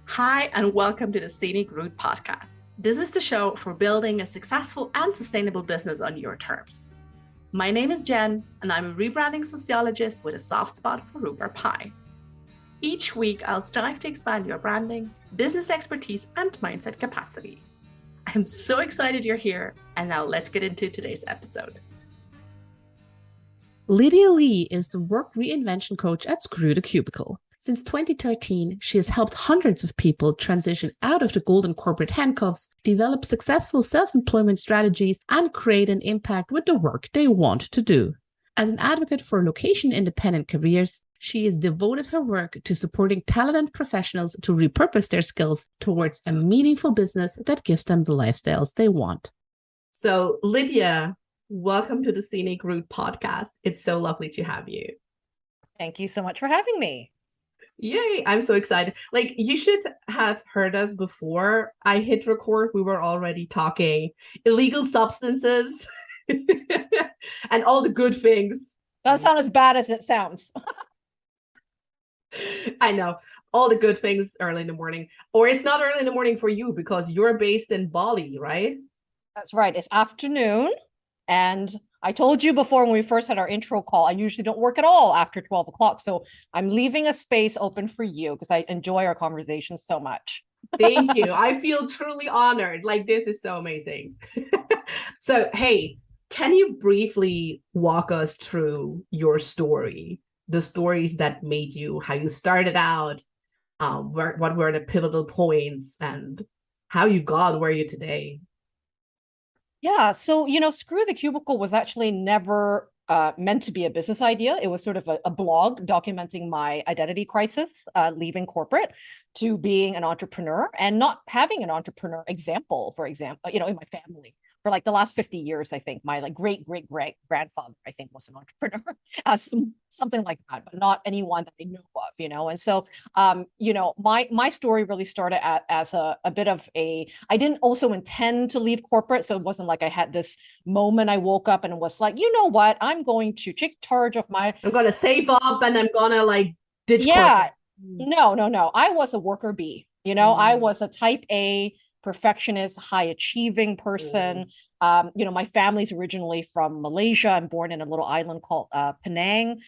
Hi, and welcome to the Scenic Route podcast. This is the show for building a successful and sustainable business on your terms. My name is Jen, and I'm a rebranding sociologist with a soft spot for rhubarb pie. Each week, I'll strive to expand your branding, business expertise, and mindset capacity. I'm so excited you're here, and now let's get into today's episode. Lydia Lee is the work reinvention coach at Screw the Cubicle. Since 2013, she has helped hundreds of people transition out of the golden corporate handcuffs, develop successful self-employment strategies, and create an impact with the work they want to do. As an advocate for location-independent careers, she has devoted her work to supporting talented professionals to repurpose their skills towards a meaningful business that gives them the lifestyles they want. So, Lydia, welcome to the Scenic Route podcast. It's so lovely to have you. Thank you so much for having me. Yay, I'm so excited. Like, you should have heard us before I hit record. We were already talking illegal substances and all the good things. Doesn't sound as bad as it sounds. I know. All the good things early in the morning. Or it's not early in the morning for you because you're based in Bali, right? That's right. It's afternoon. And I told you before when we first had our intro call, I usually don't work at all after 12 o'clock. So I'm leaving a space open for you because I enjoy our conversation so much. Thank you. I feel truly honored. Like, this is so amazing. So, hey, can you briefly walk us through your story, the stories that made you, how you started out, what were the pivotal points, and how you got where you're today? Yeah. So, Screw the Cubicle was actually never meant to be a business idea. It was sort of a blog documenting my identity crisis, leaving corporate to being an entrepreneur and not having an entrepreneur example, for example, in my family. For like the last 50 years, I think my great grandfather, I think, was an entrepreneur, something like that, but not anyone that I know of, And so, my story really started as a bit of I didn't also intend to leave corporate. So it wasn't like I had this moment I woke up and was like, you know what, I'm going to take charge of I'm going to save up and I'm going to ditch corporate. corporate. No. I was a worker bee. I was a type A perfectionist, high achieving person. My family's originally from Malaysia. I'm born in a little island called Penang.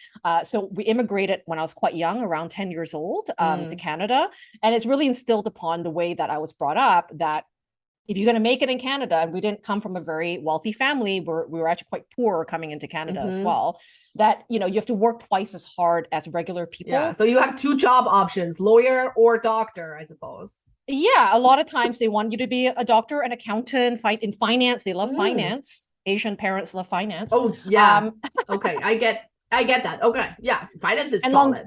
So we immigrated when I was quite young, around 10 years old, to Canada. And it's really instilled upon the way that I was brought up that if you're going to make it in Canada, and we didn't come from a very wealthy family, we were actually quite poor coming into Canada as well, that, you have to work twice as hard as regular people. Yeah. So you have two job options, lawyer or doctor, I suppose. Yeah, a lot of times they want you to be a doctor, an accountant, fight in finance. They love finance. Asian parents love finance. Oh, yeah. Okay, I get that. Okay, yeah, finance is solid.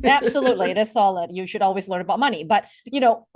Absolutely, it is solid. You should always learn about money. But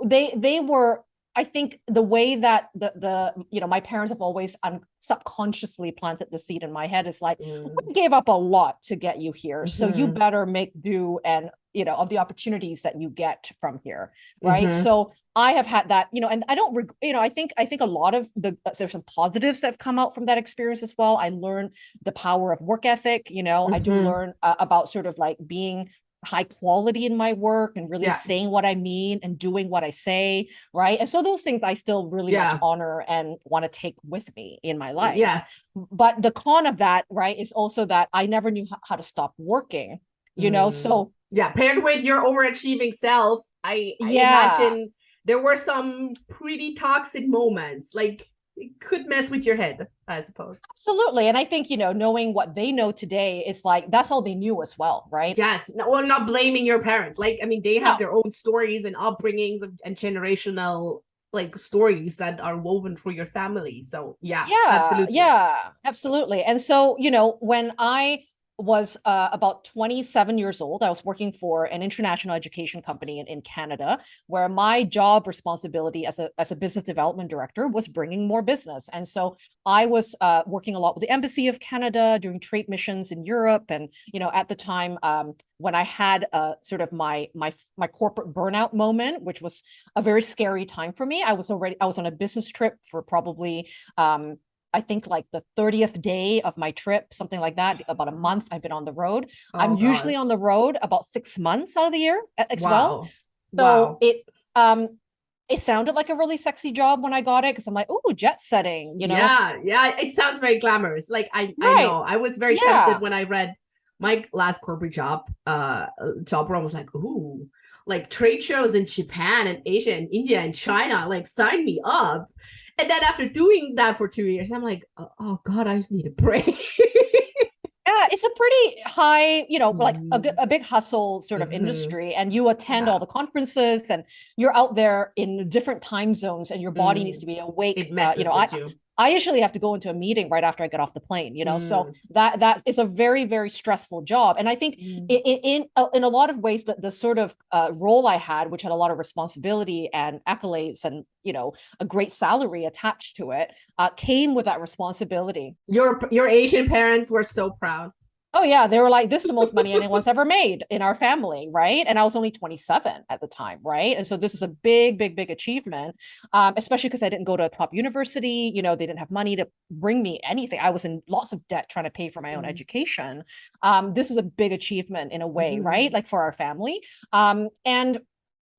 they were. I think the way that my parents have always subconsciously planted the seed in my head is like, we gave up a lot to get you here, so you better make do and of the opportunities that you get from here, right? So I have had that, and I don't, I think a lot of there's some positives that have come out from that experience as well. I learned the power of work ethic. I do learn about sort of like being high quality in my work and really saying what I mean and doing what I say, right? And so those things I still really much honor and want to take with me in my life. Yes. But the con of that, right, is also that I never knew how to stop working, so paired with your overachieving self, I imagine there were some pretty toxic moments. Like, it could mess with your head, I suppose. Absolutely. And I think, knowing what they know today is like, that's all they knew as well, right? Yes. No, I'm not blaming your parents. Like, I mean, they have their own stories and upbringings and generational stories that are woven through your family. So absolutely. Yeah, absolutely. And so, when I was about 27 years old. I was working for an international education company in Canada, where my job responsibility as a business development director was bringing more business. And so I was working a lot with the Embassy of Canada, doing trade missions in Europe. And, at the time, when I had sort of my corporate burnout moment, which was a very scary time for me, I was on a business trip for probably I think like the 30th day of my trip, something like that, about a month I've been on the road. I'm usually on the road about 6 months out of the year as well. So it sounded like a really sexy job when I got it because I'm like, oh, jet setting, Yeah, it sounds very glamorous. Like I Right. know I was very tempted Yeah. when I read my last corporate job where I was like, ooh, like trade shows in Japan and Asia and India and China, like sign me up. And then after doing that for 2 years, I'm like, oh God, I need a break. Yeah, it's a pretty high, like Mm-hmm. a big hustle sort of Mm-hmm. industry, and you attend all Yeah. the conferences, and you're out there in different time zones, and your body needs Mm. to be awake. It messes with you. I usually have to go into a meeting right after I get off the plane, so Mm. that is a very, very stressful job. And I think Mm. in a lot of ways that the sort of role I had, which had a lot of responsibility and accolades and a great salary attached to it, came with that responsibility. Your Asian parents were so proud. Oh yeah, they were like, this is the most money anyone's ever made in our family, right? And I was only 27 at the time, right? And so this is a big, big, big achievement, especially because I didn't go to a top university. They didn't have money to bring me anything. I was in lots of debt trying to pay for my own education. This is a big achievement in a way, right? Mm. Like for our family. And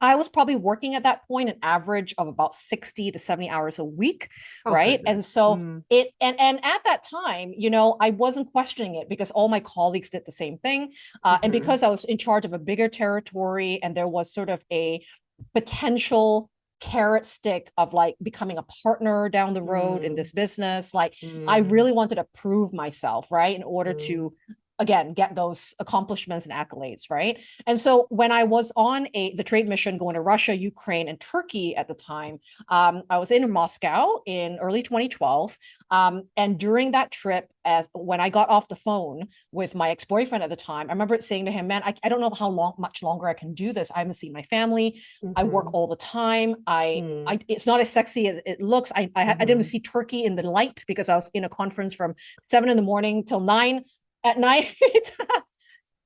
I was probably working at that point an average of about 60 to 70 hours a week, Oh right? And goodness. so Mm. and at that time, I wasn't questioning it because all my colleagues did the same thing. And Mm-hmm. because I was in charge of a bigger territory and there was sort of a potential carrot stick of like becoming a partner down the road in Mm. this business, like I Mm. really wanted to prove myself, right? In order Mm. to again get those accomplishments and accolades, right? And so when I was on the trade mission going to Russia, Ukraine, and Turkey at the time, I was in Moscow in early 2012. And during that trip, as when I got off the phone with my ex-boyfriend at the time, I remember saying to him, man, I don't know how much longer I can do this. I haven't seen my family. I work Mm-hmm. all the time. Mm. It's not as sexy as it looks. I didn't Mm-hmm. see Turkey in the light because I was in a conference from 7 in the morning till 9 at night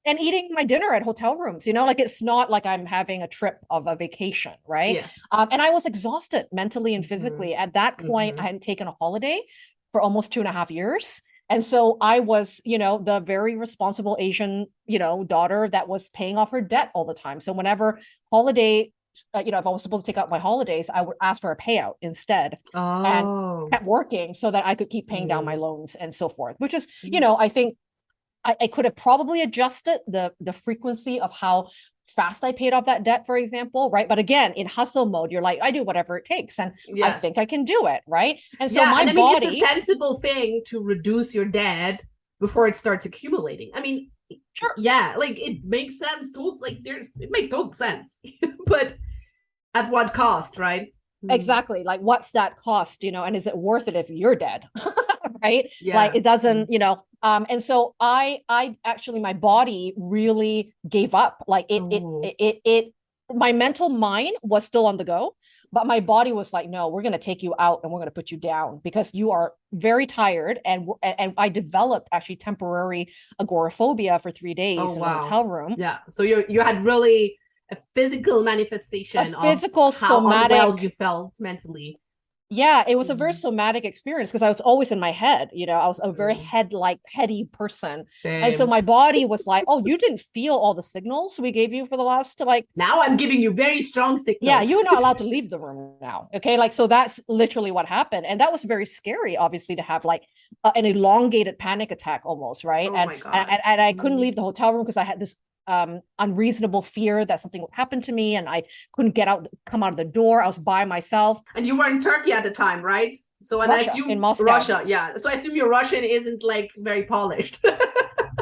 and eating my dinner at hotel rooms, like it's not like I'm having a trip of a vacation, right? Yes. And I was exhausted mentally and Mm-hmm. physically. At that point, I Mm-hmm. hadn't taken a holiday for almost 2.5 years. And so I was, the very responsible Asian, daughter that was paying off her debt all the time. So whenever holiday, if I was supposed to take out my holidays, I would ask for a payout instead and Oh. kept working so that I could keep paying down my Mm. loans and so forth, which is, Mm. I think I could have probably adjusted the frequency of how fast I paid off that debt, for example, right? But again, in hustle mode, you're like, I do whatever it takes, and I Yes. think I can do it, right? And so Yeah, my and I mean it's a body, sensible thing to reduce your debt before it starts accumulating. I mean, sure, yeah, like it makes sense. It makes total sense, but at what cost, right? Mm. exactly, like what's that cost, and is it worth it if you're dead? Right? Like Yeah. it doesn't, Mm. and so I actually my body really gave up. Like Oh. my mental mind was still on the go, but my body was like, no, we're going to take you out and we're going to put you down because you are very tired. And I developed actually temporary agoraphobia for 3 days Oh in the wow. hotel room. Yeah. So you had really a physical A manifestation of physical how unwell you somatic felt mentally. Yeah, it was a very Mm. somatic experience because I was always in my head. I was a very Mm. heady person. And so Same. my body was like, oh, you didn't feel all the signals we gave you for the last, like, Now I'm giving you very strong yeah, signals. you're not allowed to leave the room now. Okay. Like, so that's literally what happened. And that was very scary, obviously, to have like an elongated panic attack almost. Right. Oh And, my God. and, and I couldn't Mm. leave the hotel room because I had this unreasonable fear that something would happen to me and I couldn't come out of the door. I was by myself. And you were in Turkey at the time, right? So, and I Russia, in assume Moscow. Russia, yeah. So I assume your Russian isn't like very polished.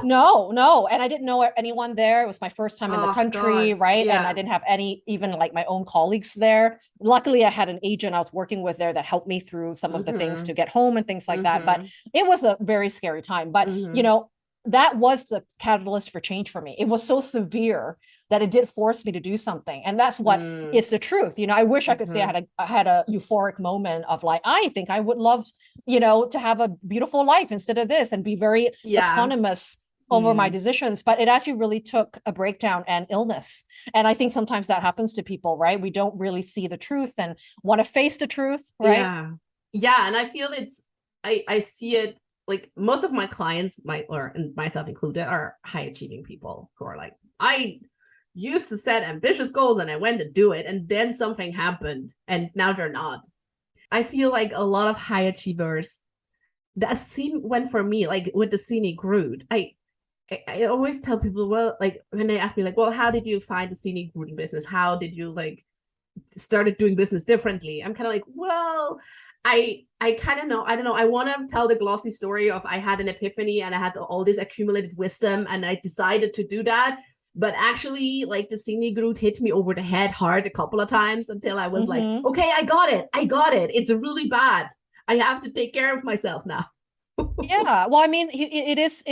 No, no. And I didn't know anyone there. It was my first time in the Oh country, God, right? And I yeah. didn't have any, even like my own colleagues there. Luckily, I had an agent I was working with there that helped me through some of the things to Mm-hmm. get home and things like that. But Mm-hmm. it was a very scary time. But, Mm-hmm. that was the catalyst for change for me. It was so severe that it did force me to do something. And that's what Mm-hmm. is the truth. I wish I could say I had a euphoric moment of like, I think I would love, to have a beautiful life instead of this and be very Yeah. autonomous over my Mm. decisions, but it actually really took a breakdown and illness. And I think sometimes that happens to people, right? We don't really see the truth and want to face the truth, right? Yeah. Yeah. And I feel I see it like most of my clients, or and myself included, are high achieving people who are like, I used to set ambitious goals and I went to do it, and then something happened and now they're not. I feel like a lot of high achievers, that same went for me, like with the scenic route. I always tell people, well, like when they ask me, like, well, how did you find the scenic route business? How did you like started doing business differently? I'm kind of like, well, I kind of know, I don't know. I want to tell the glossy story of I had an epiphany and I had all this accumulated wisdom and I decided to do that. But actually, like the scenic route hit me over the head hard a couple of times until I was like, okay, I got it. It's really bad. I have to take care of myself now. Yeah, well, I mean, it is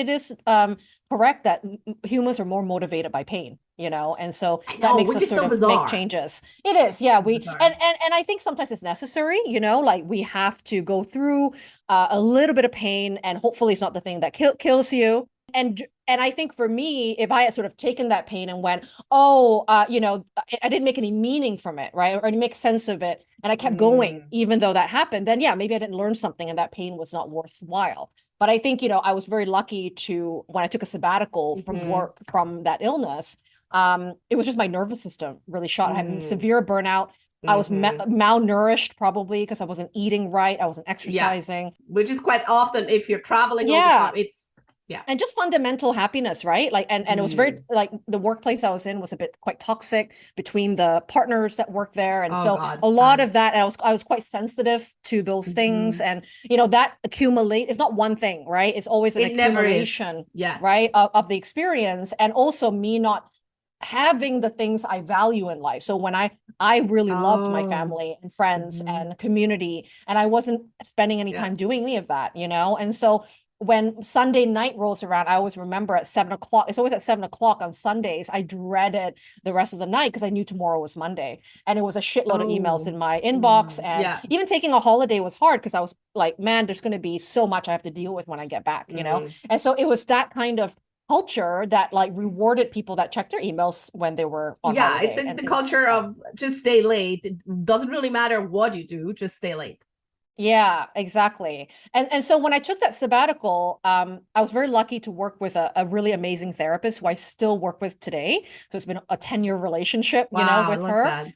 correct that humans are more motivated by pain, and so that makes us sort of make changes. It is, yeah. And I think sometimes it's necessary, like we have to go through a little bit of pain, and hopefully it's not the thing that kills you. And I think for me, if I had sort of taken that pain and went, I didn't make any meaning from it, right? Or I didn't make sense of it, and I kept going, even though that happened, then yeah, maybe I didn't learn something and that pain was not worthwhile. But I think, I was very lucky to, when I took a sabbatical from work from that illness, it was just my nervous system really shot. I had severe burnout. I was malnourished probably because I wasn't eating right. I wasn't exercising. Which is quite often if you're traveling all the time, it's and just fundamental happiness, right? Like, and it was very, like, the workplace I was in was a bit quite toxic between the partners that work there. And a lot of that, I was quite sensitive to those things. And, that accumulate, it's not one thing, right? It's always an accumulation, right? Of the experience. And also me not having the things I value in life. So when I really loved my family and friends and community, and I wasn't spending any time doing any of that, And so when Sunday night rolls around, I always remember at 7:00. It's always at 7:00 on Sundays. I dreaded the rest of the night because I knew tomorrow was Monday, and it was a shitload of emails in my inbox. And even taking a holiday was hard because I was like, man, there's going to be so much I have to deal with when I get back, And so it was that kind of culture that like rewarded people that checked their emails when they were on holiday. It's the culture of just stay late. It doesn't really matter what you do, just stay late. Yeah, exactly. And so when I took that sabbatical, I was very lucky to work with a really amazing therapist who I still work with today. So it's been a 10-year relationship, with her.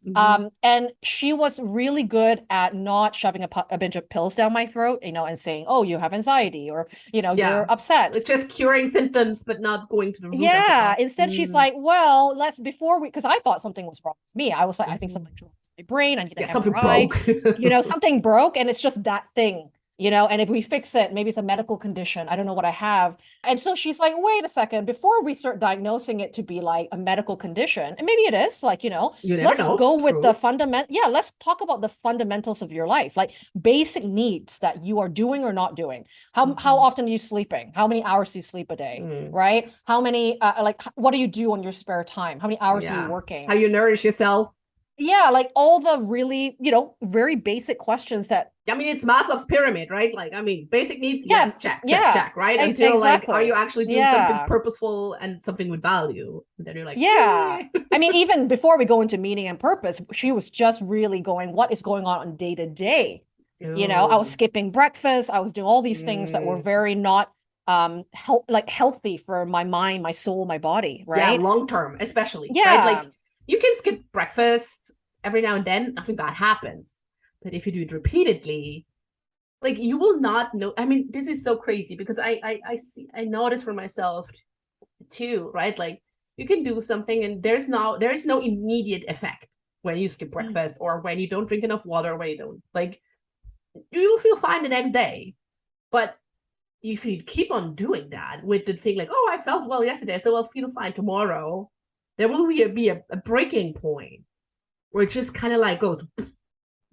And she was really good at not shoving a bunch of pills down my throat, and saying, oh, you have anxiety, or, you're upset. It's just curing symptoms, but not going to the root. Yeah. Instead, she's like, well, because I thought something was wrong with me. I was like, I think something's wrong my brain. I need an something MRI. broke. Something broke, and it's just that thing. And if we fix it, maybe it's a medical condition. I don't know what I have. And so she's like, wait a second, before we start diagnosing it to be like a medical condition, and maybe it is, like, let's go with the fundamental. Yeah, let's talk about the fundamentals of your life, like basic needs that you are doing or not doing. How often are you sleeping? How many hours do you sleep a day? Right? How many, what do you do on your spare time? How many hours are you working? How you nourish yourself? Yeah, like all the really, very basic questions that. I mean, it's Maslow's pyramid, right? Like, I mean, basic needs, yes, check, right? Until like, are you actually doing something purposeful and something with value? And then you're like, I mean, even before we go into meaning and purpose, she was just really going, what is going on day to day? I was skipping breakfast. I was doing all these things that were very not healthy for my mind, my soul, my body, right? Yeah, long term, especially. Yeah. Right? Like, you can skip breakfast every now and then, nothing bad happens. But if you do it repeatedly, like, you will not know. I mean, this is so crazy because I notice for myself too, right? Like, you can do something and there is no immediate effect when you skip breakfast or when you don't drink enough water, when you don't, like, you will feel fine the next day. But if you keep on doing that with the thing like, oh, I felt well yesterday, so I'll feel fine tomorrow, there will be a breaking point where it just kind of like goes.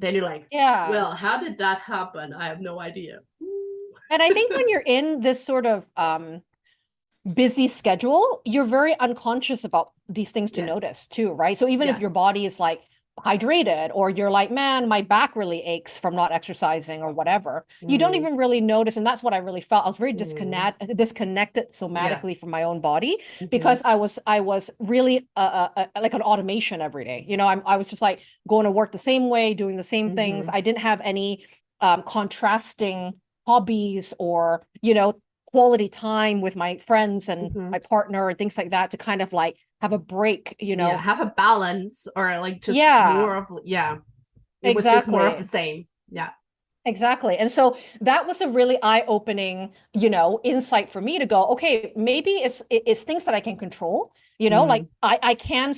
Then you're like, well, how did that happen? I have no idea. And I think when you're in this sort of busy schedule, you're very unconscious about these things to notice too, right? So even if your body is like hydrated, or you're like, man, my back really aches from not exercising or whatever, you don't even really notice. And that's what I really felt. I was very disconnected somatically from my own body because I was really like an automation every day. I was just like going to work the same way, doing the same things. I didn't have any contrasting hobbies or, quality time with my friends and my partner and things like that to kind of like have a break, Yeah, have a balance, or like just Yeah, more of, yeah, it was just more of the exactly. same. Yeah. Exactly. And so that was a really eye-opening, insight for me to go, okay, maybe it's things that I can control, like Mm. I can,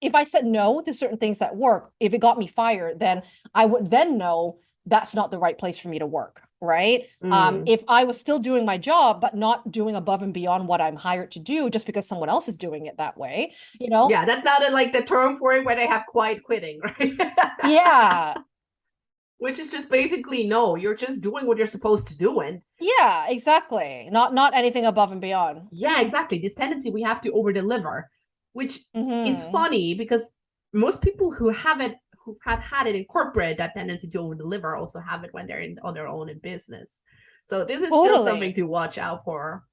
if I said no to certain things at work, if it got me fired, then I would then know that's not the right place for me to work, right? Mm. If I was still doing my job, but not doing above and beyond what I'm hired to do just because someone else is doing it that way, Yeah, that's not like the term for it, where they have quiet quitting, right? yeah, Which is just basically, no, you're just doing what you're supposed to do. And yeah, exactly. Not anything above and beyond. yeah, exactly. This tendency we have to over deliver, which is Hmm. funny because most people who have it, who have had it in corporate, that tendency to over deliver, also have it when they're on their own in business. So this is still something Totally. to watch out for.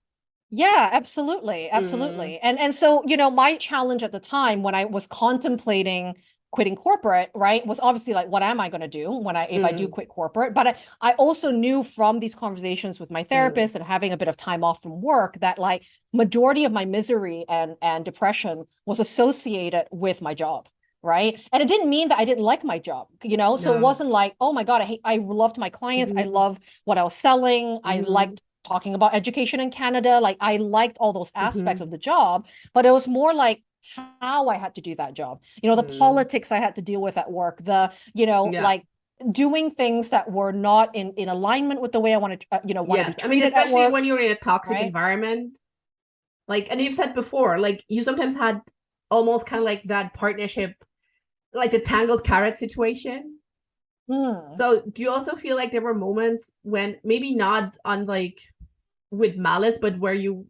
Yeah, absolutely. Mm, Absolutely. And so, my challenge at the time when I was contemplating quitting corporate, right, was obviously like, what am I going to do if I do mm, quit corporate? But I also knew from these conversations with my mm. therapist and having a bit of time off from work that like majority of my misery and depression was associated with my job. Right. And it didn't mean that I didn't like my job, so it No. wasn't like, oh my God, I loved my clients. I Mm-hmm, love what I was selling. I mm-hmm, liked talking about education in Canada. Like I liked all those aspects mm-hmm, of the job, but it was more like how I had to do that job. The mm. politics I had to deal with at work, Yeah. like doing things that were not in alignment with the way I wanted, want to be Yes. I mean, treated at especially when work, you're in a toxic right? environment. Like, and you've said before, like you sometimes had almost kind of like that partnership, like the tangled carrot situation. Hmm. So do you also feel like there were moments when maybe not on like with malice, but where you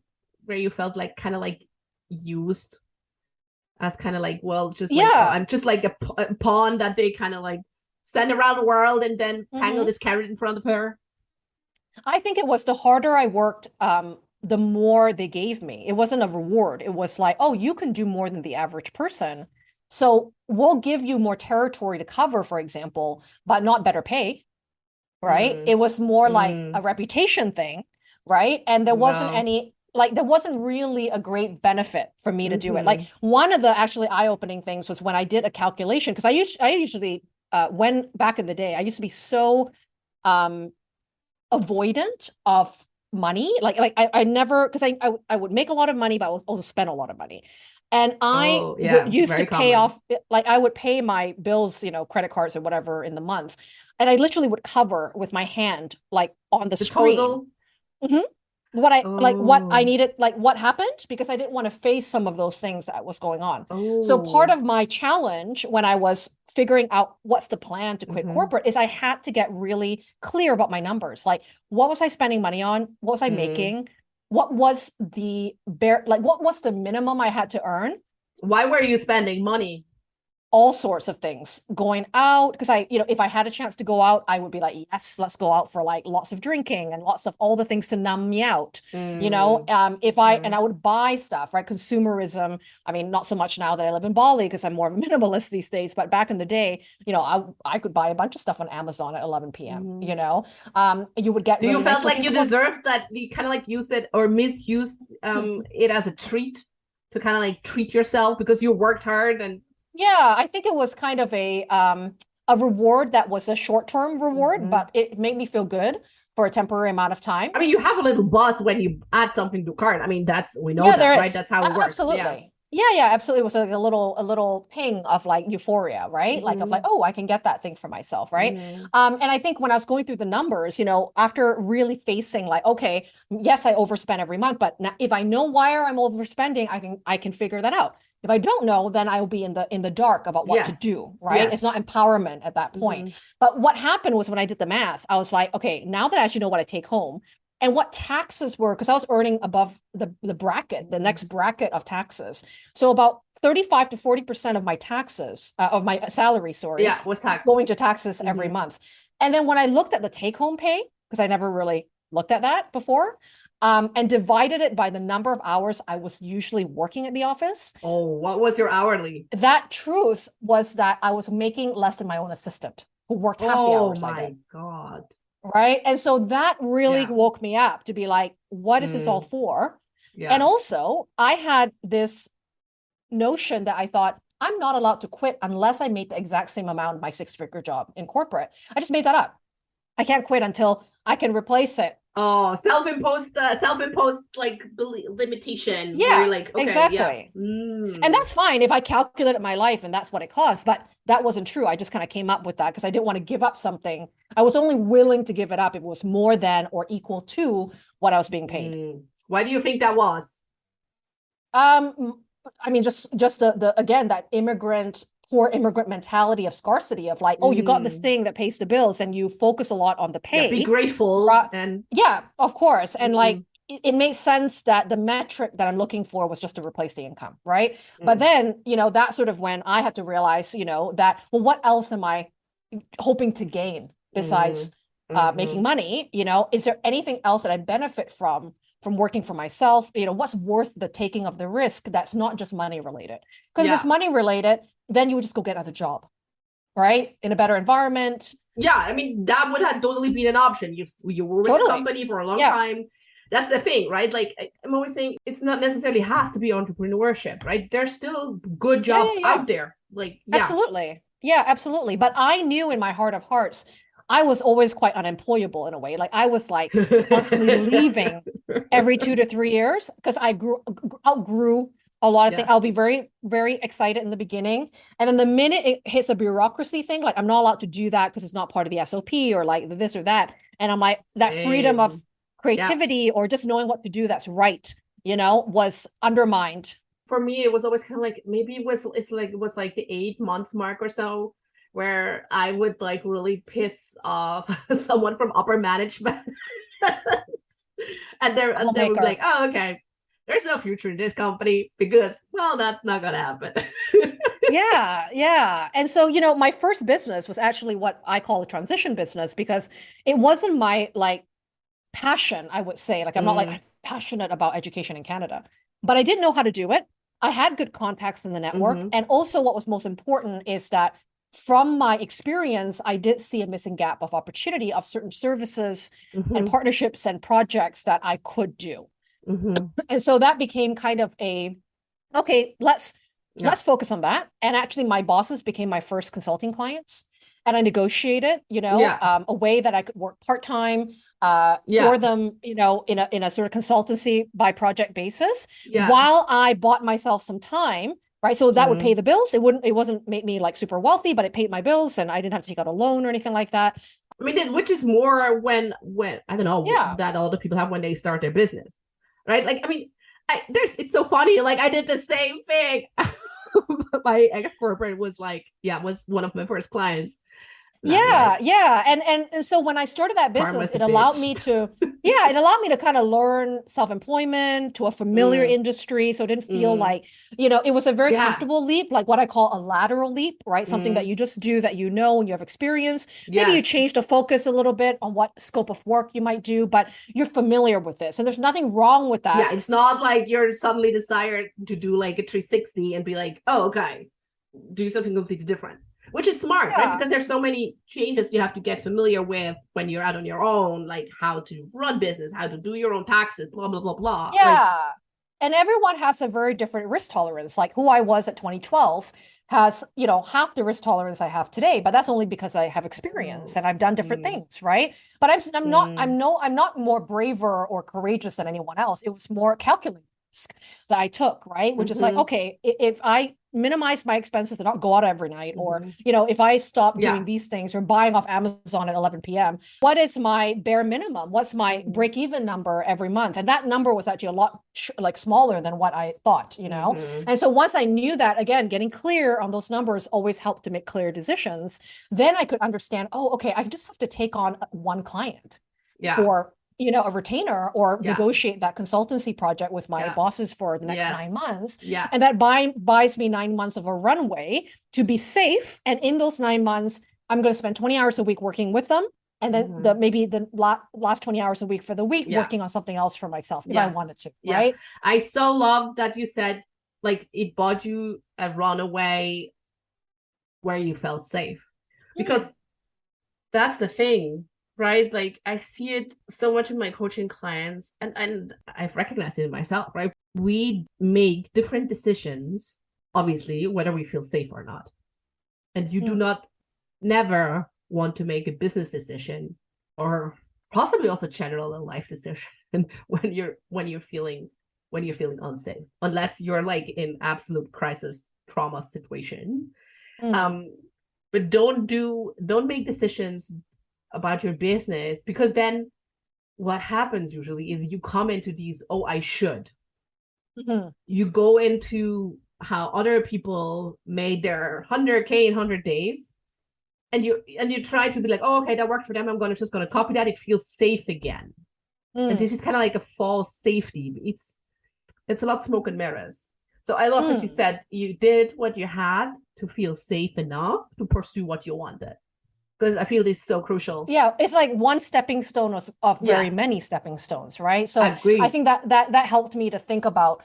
felt like kind of like used as kind of like, well, just like, oh, Yeah. I'm just like a pawn that they kind of like send around the world and then tangle Hmm. this carrot in front of her. I think it was the harder I worked, the more they gave me. It wasn't a reward. It was like, oh, you can do more than the average person. So we'll give you more territory to cover, for example, but not better pay, right? Mm, It was more like a mm, reputation thing, right? And wow. there wasn't really a great benefit for me to do it. Like Mm-hmm. one of the actually eye-opening things was when I did a calculation, because I usually when back in the day, I used to be so um avoidant of money. Like I never, because I would make a lot of money, but I would also spend a lot of money. And I Oh, would yeah, used to very pay common. off, like I would pay my bills, credit cards or whatever in the month. And I literally would cover with my hand, like on the The screen. total. Mhm. What I Oh, needed, like what happened, because I didn't want to face some of those things that was going on. So part oh. of my challenge when I was figuring out what's the plan to quit Mm-hmm. corporate is I had to get really clear about my numbers. Like what was I spending money on? What was I Mm. making? What was the bare, like what was the minimum I had to earn? Why were you spending money? All sorts of things going out, because if I had a chance to go out, I would be like, yes, let's go out for like lots of drinking and lots of all the things to numb me out. Mm, If I and mm, I would buy stuff, right? Consumerism. I mean, not so much now that I live in Bali because I'm more of a minimalist these days, but back in the day, I could buy a bunch of stuff on Amazon at 11 p.m. mm. You would get Do you really nice felt like looking you clothes. deserved that you kind of like used it or misused it as a treat to kind of like treat yourself because you worked hard and Yeah, I think it was kind of a reward that was a short-term reward, Mhm. but it made me feel good for a temporary amount of time. I mean you have a little buzz when you add something to cart. I mean that's we know Yeah, that, there right? is. That's how it works. Yeah. Absolutely. Yeah, absolutely. It was like a little ping of like euphoria, right? Like of like, Hmm. oh, I can get that thing for myself, right? Hmm. And I think when I was going through the numbers, after really facing like, okay, yes, I overspend every month, but now, if I know why I'm overspending, I can figure that out. If I don't know, then I will be in the dark about what to Yes. do, right? It's Yes. not empowerment at that point. Hmm. But what happened was when I did the math, I was like, okay, now that I actually know what I take home, and what taxes were, because I was earning above the bracket, the next bracket of taxes. So about 35 to 40% of my taxes, of my salary, sorry, Yeah, was taxed. going to taxes every Hmm. month. And then when I looked at the take home pay, because I never really looked at that before, and divided it by the number of hours I was usually working at the office, Oh, what was your hourly? that truth was that I was making less than my own assistant who worked half the Oh hours I my did. God. Right. And so that really Yeah. woke me up to be like, what is this all Mm, for? And yeah. also, I had this notion that I thought I'm not allowed to quit unless I made the exact same amount in my six-figure job in corporate. I just made that up. I can't quit until I can replace it. Oh, self-imposed like limitation where you're Yeah, like, okay, yeah. exactly. And that's fine if I calculated my life and that's what it costs, but that wasn't true. I just kind of came up with that because I didn't want to give up something. I was only willing to give it up if it was more than or equal to what I was being paid. Why do you think that was? I mean, just the again, that poor immigrant mentality of scarcity of like, oh, you got this thing that pays the bills and you focus a lot on the pay. Be grateful. And yeah, of course. And like it makes sense that the metric that I'm looking for was just to replace the income, right? But then, that's sort of when I had to realize, that, well, what else am I hoping to gain besides making money? Is there anything else that I benefit from working for myself? What's worth the taking of the risk that's not just money related? Because if it's money related, then you would just go get another job, right? In a better environment. Yeah, I mean, that would have totally been an option. You were with the company for a long time. That's the thing, right? Like I'm always saying, it's not necessarily has to be entrepreneurship, right? There's still good jobs out there. Like, absolutely. Yeah, absolutely. But I knew in my heart of hearts, I was always quite unemployable in a way. Like I was like constantly leaving every 2 to 3 years because I outgrew a lot of things. I'll be very, very excited in the beginning. And then the minute it hits a bureaucracy thing, like I'm not allowed to do that because it's not part of the SOP or like this or that. And I'm like, that freedom of creativity or just knowing what to do that's right, was undermined. For me, it was always kind of like, maybe it was like the 8-month mark or so where I would like really piss off someone from upper management. and they would be like, oh, okay, there's no future in this company because, well, that's not gonna happen. Yeah. And so, my first business was actually what I call a transition business because it wasn't my like passion, I would say. Like I'm not like passionate about education in Canada, but I didn't know how to do it. I had good contacts in the network. And also what was most important is that from my experience, I did see a missing gap of opportunity of certain services and partnerships and projects that I could do. And so that became kind of okay, let's focus on that. And actually my bosses became my first consulting clients. And I negotiated, a way that I could work part-time for them, in a sort of consultancy by project basis while I bought myself some time. Right. So that would pay the bills. It wasn't make me like super wealthy, but it paid my bills and I didn't have to take out a loan or anything like that. I mean, which is more when I don't know that all the people have when they start their business. Right. Like, I mean, it's so funny. Like I did the same thing. My ex-corporate was one of my first clients. Yeah. And so when I started that business, it allowed me to kind of learn self-employment to a familiar industry. So it didn't feel like, it was a very comfortable leap, like what I call a lateral leap, right? Something that you just do that when you have experience. Maybe you change the focus a little bit on what scope of work you might do, but you're familiar with this. And there's nothing wrong with that. Yeah, it's not like you're suddenly decided to do like a 360 and be like, oh, okay, do something completely different. Which is smart, right? Because there's so many changes you have to get familiar with when you're out on your own, like how to run business, how to do your own taxes, blah, blah, blah, blah. Yeah. And everyone has a very different risk tolerance. Like who I was at 2012 has, half the risk tolerance I have today, but that's only because I have experience and I've done different things, right? But I'm not more braver or courageous than anyone else. It was more calculated that I took, right? Which is like, okay, if I minimize my expenses to not go out every night, or, if I stop doing these things or buying off Amazon at 11 p.m., what is my bare minimum? What's my break-even number every month? And that number was actually a lot like smaller than what I thought, And so once I knew that, again, getting clear on those numbers always helped to make clear decisions. Then I could understand, oh, okay, I just have to take on one client for a retainer or negotiate that consultancy project with my bosses for the next 9 months. And that buys me 9 months of a runway to be safe. And in those 9 months, I'm going to spend 20 hours a week working with them. And then maybe the last 20 hours a week for the week working on something else for myself if I wanted to, right? I so love that you said, like, it bought you a runaway where you felt safe. Because that's the thing. Right? Like I see it so much in my coaching clients and I've recognized it in myself, right? We make different decisions obviously, whether we feel safe or not. And you do Mm. not never want to make a business decision or possibly also general a life decision when you're feeling unsafe, unless you're like in absolute crisis trauma situation. Mm. But don't make decisions about your business, because then what happens usually is you come into these, oh, I should. Mhm. You go into how other people made their 100K in 100 days, and you try to be like, oh, okay, that worked for them, I'm just gonna copy that. It feels safe again. And Mm. this is kind of like a false safety. It's a lot of smoke and mirrors. So I love what you Mm. said. You did what you had to feel safe enough to pursue what you wanted, because I feel this is so crucial. Yeah, it's like one stepping stone of very Yes, many stepping stones, right? So I agreed. think that helped me to think about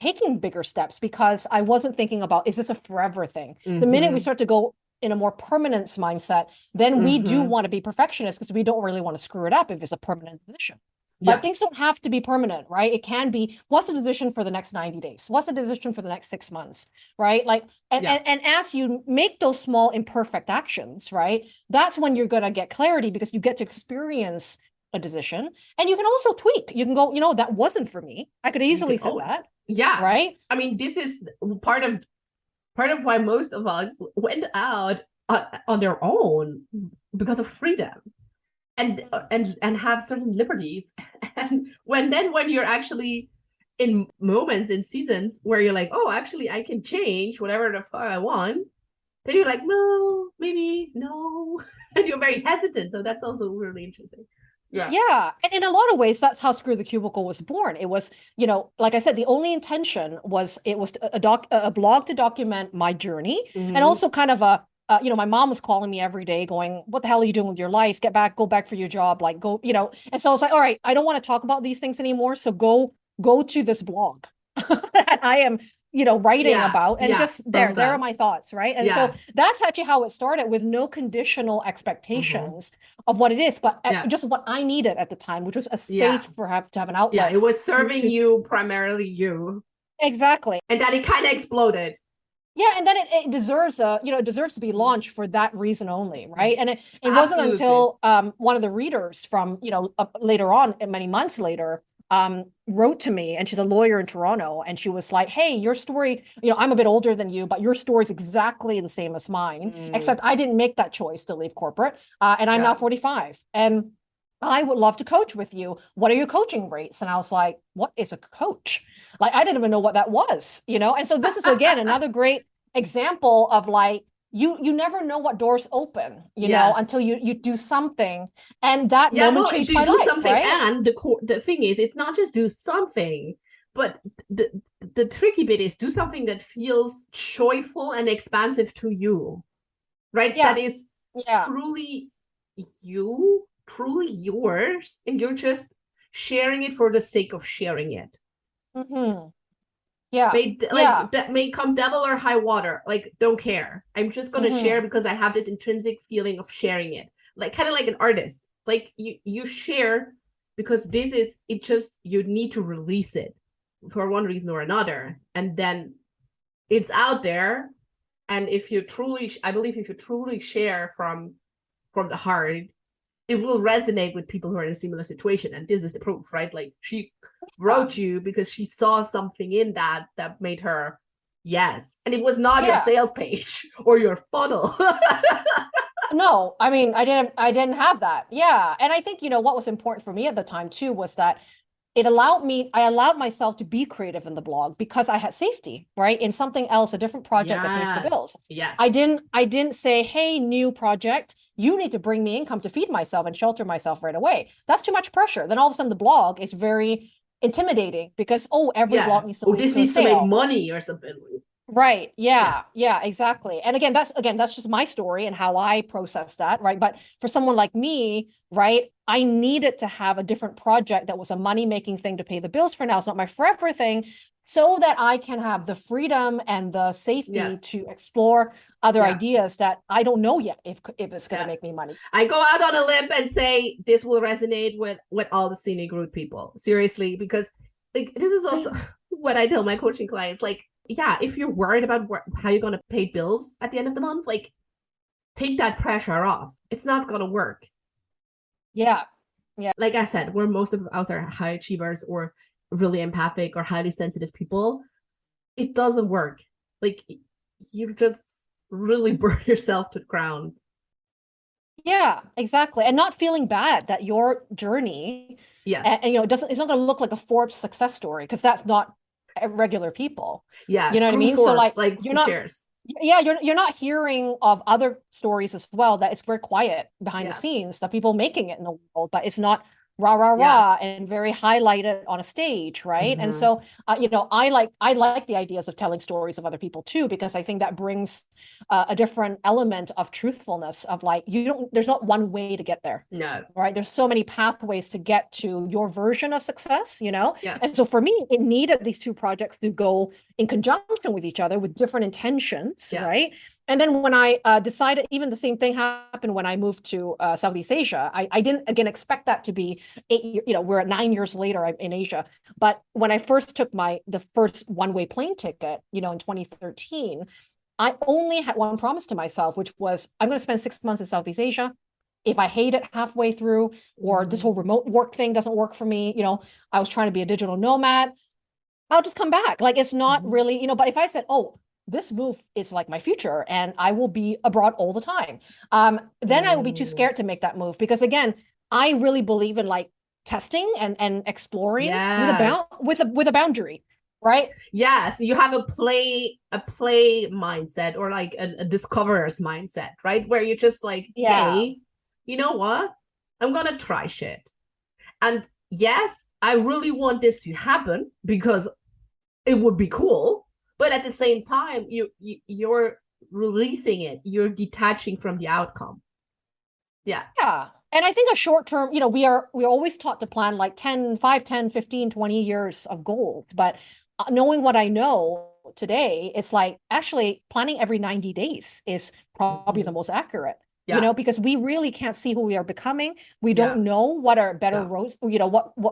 taking bigger steps, because I wasn't thinking about, is this a forever thing? The minute we Mm-hmm. start to go in a more permanence mindset, then we do Mm-hmm. want to be perfectionists because we don't really want to screw it up if it's a permanent position. But Yeah. things don't have to be permanent, right? It can be, what's the decision for the next 90 days? What's the decision for the next 6 months, right? Like, Yeah. and as you make those small imperfect actions, right? That's when you're going to get clarity, because you get to experience a decision, and you can also tweak. You can go, that wasn't for me. I could You can easily said always. that, Yeah. right? I mean, this is part of why most of us went out on their own, because of freedom and have certain liberties. And when you're actually in moments, in seasons where you're like, oh, actually I can change whatever the fuck I want, then you're like, no, maybe no. And you're very hesitant. So that's also really interesting. Yeah. Yeah. And in a lot of ways, that's how Screw the Cubicle was born. It was, like I said, the only intention was it was a blog to document my journey, and Mm-hmm. also kind of my mom was calling me every day going, what the hell are you doing with your life? Go back for your job, like go, and so I was like, all right, I don't want to talk about these things anymore. So go to this blog that I am, writing Yeah. about, and Yeah. just Love there are that. my thoughts, right? And so Yeah. that's actually how it started, with no conditional Mm-hmm. expectations of what it is, but Yeah. just what I needed at the time, which was a Yeah. space to have an Yeah. outlet It was serving to you, primarily you. exactly. And then it kind of exploded. Yeah, and then it deserves it deserves to be launched for that reason only, right? And it wasn't Absolutely. until one of the readers from, later on, many months later, wrote to me, and she's a lawyer in Toronto, and she was like, hey, your story, I'm a bit older than you, but your story is exactly the same as mine, Mm, except I didn't make that choice to leave corporate, and I'm now yeah. 45, and I would love to coach with you. What are your coaching rates? And I was like, what is a coach? Like, I didn't even know what that was, And so this is, again, another great example of, like, you never know what doors open, Yes. until you do something. And that Yeah, moment well, changed do my do life, something, right? and the thing is, it's not just do something, but the the tricky bit is do something that feels joyful and expansive to you, right? That Yeah. is Yeah. truly truly yours, and you're just sharing it for the sake of sharing it. Hmm. Yeah. May Yeah. like that may come devil or high water, like don't care. I'm just gonna share Hmm. because I have this intrinsic feeling of sharing it, like kind of like an artist. Like you share because this is it. Just you need to release it for one reason or another, and then it's out there. And if you truly, I believe, if you truly share from the heart, it will resonate with people who are in a similar situation. And this is the proof, right? Like she Yeah. wrote you because she saw something in that made her yes. And it was not your Yeah. sales page or your funnel. No, I mean, I didn't have that. Yeah. And I think, what was important for me at the time too was that I allowed myself to be creative in the blog, because I had safety, right? In something else, a different project that pays the bills. Yes. I Yes. didn't, I didn't say, hey, new project, you need to bring me income to feed myself and shelter myself right away. That's too much pressure. Then all of a sudden the blog is very intimidating, because, oh, every Yeah. blog needs to Oh, lead this to a needs to make sale. money or something. Right. Yeah. Yeah. Yeah, exactly. And that's just my story and how I process that, right? But for someone like me, right, I needed to have a different project that was a money-making thing to pay the bills for now. It's not my forever thing, so that I can have the freedom and the safety Yes. to explore other Yeah. ideas that I don't know yet if it's going to make Yes. me money. I go out on a limb and say this will resonate with all the scenic route people. Seriously, because like this is also what I tell my coaching clients. Like yeah, if you're worried about how you're going to pay bills at the end of the month, like take that pressure off. It's not going to work. Yeah. Yeah. Like I said, where most of us are high achievers or really empathic or highly sensitive people, it doesn't work. Like you just really burn yourself to the ground. Yeah, exactly. And not feeling bad that your journey, Yes. and it's not going to look like a Forbes success story because that's not regular people. Yeah. You know what I Screw mean? So Forbes. like Like you're who not, cares? yeah, you're not hearing of other stories as well that it's very quiet behind the Yeah. scenes, the people making it in the world, but it's not rah rah rah Yes. and very highlighted on a stage, right? And Mm-hmm. so I like the ideas of telling stories of other people too, because I think that brings a different element of truthfulness of like there's not one way to get there, No. right? There's so many pathways to get to your version of success, And Yes. so for me, it needed these two projects to go in conjunction with each other with different intentions, Yes. right? And then when I decided, even the same thing happened when I moved to Southeast Asia. I didn't, again, expect that to be 8 years, we're 9 years later in Asia. But when I first took the first one-way plane ticket, in 2013, I only had one promise to myself, which was I'm going to spend 6 months in Southeast Asia. If I hate it halfway through, or this whole remote work thing doesn't work for me, I was trying to be a digital nomad, I'll just come back. Like it's not Mm-hmm. really, but if I said, oh, this move is like my future and I will be abroad all the time, then I will be too Mm. scared to make that move because again, I really believe in like testing and exploring with a bound Yes. with a boundary, right? Yes. You have a play mindset or like a discoverer's mindset, right? Where you're just like, Yeah. hey, you know what? I'm gonna try shit. And yes, I really want this to happen because it would be cool. But at the same time, you're releasing it. You're detaching from the outcome. Yeah. Yeah. And I think a short term, we're always taught to plan like 10, 5, 10, 15, 20 years of goal. But knowing what I know today, it's like actually planning every 90 days is probably the Mm-hmm. most accurate. Yeah. Because we really can't see who we are becoming. We Yeah. don't know what are better No. roads, what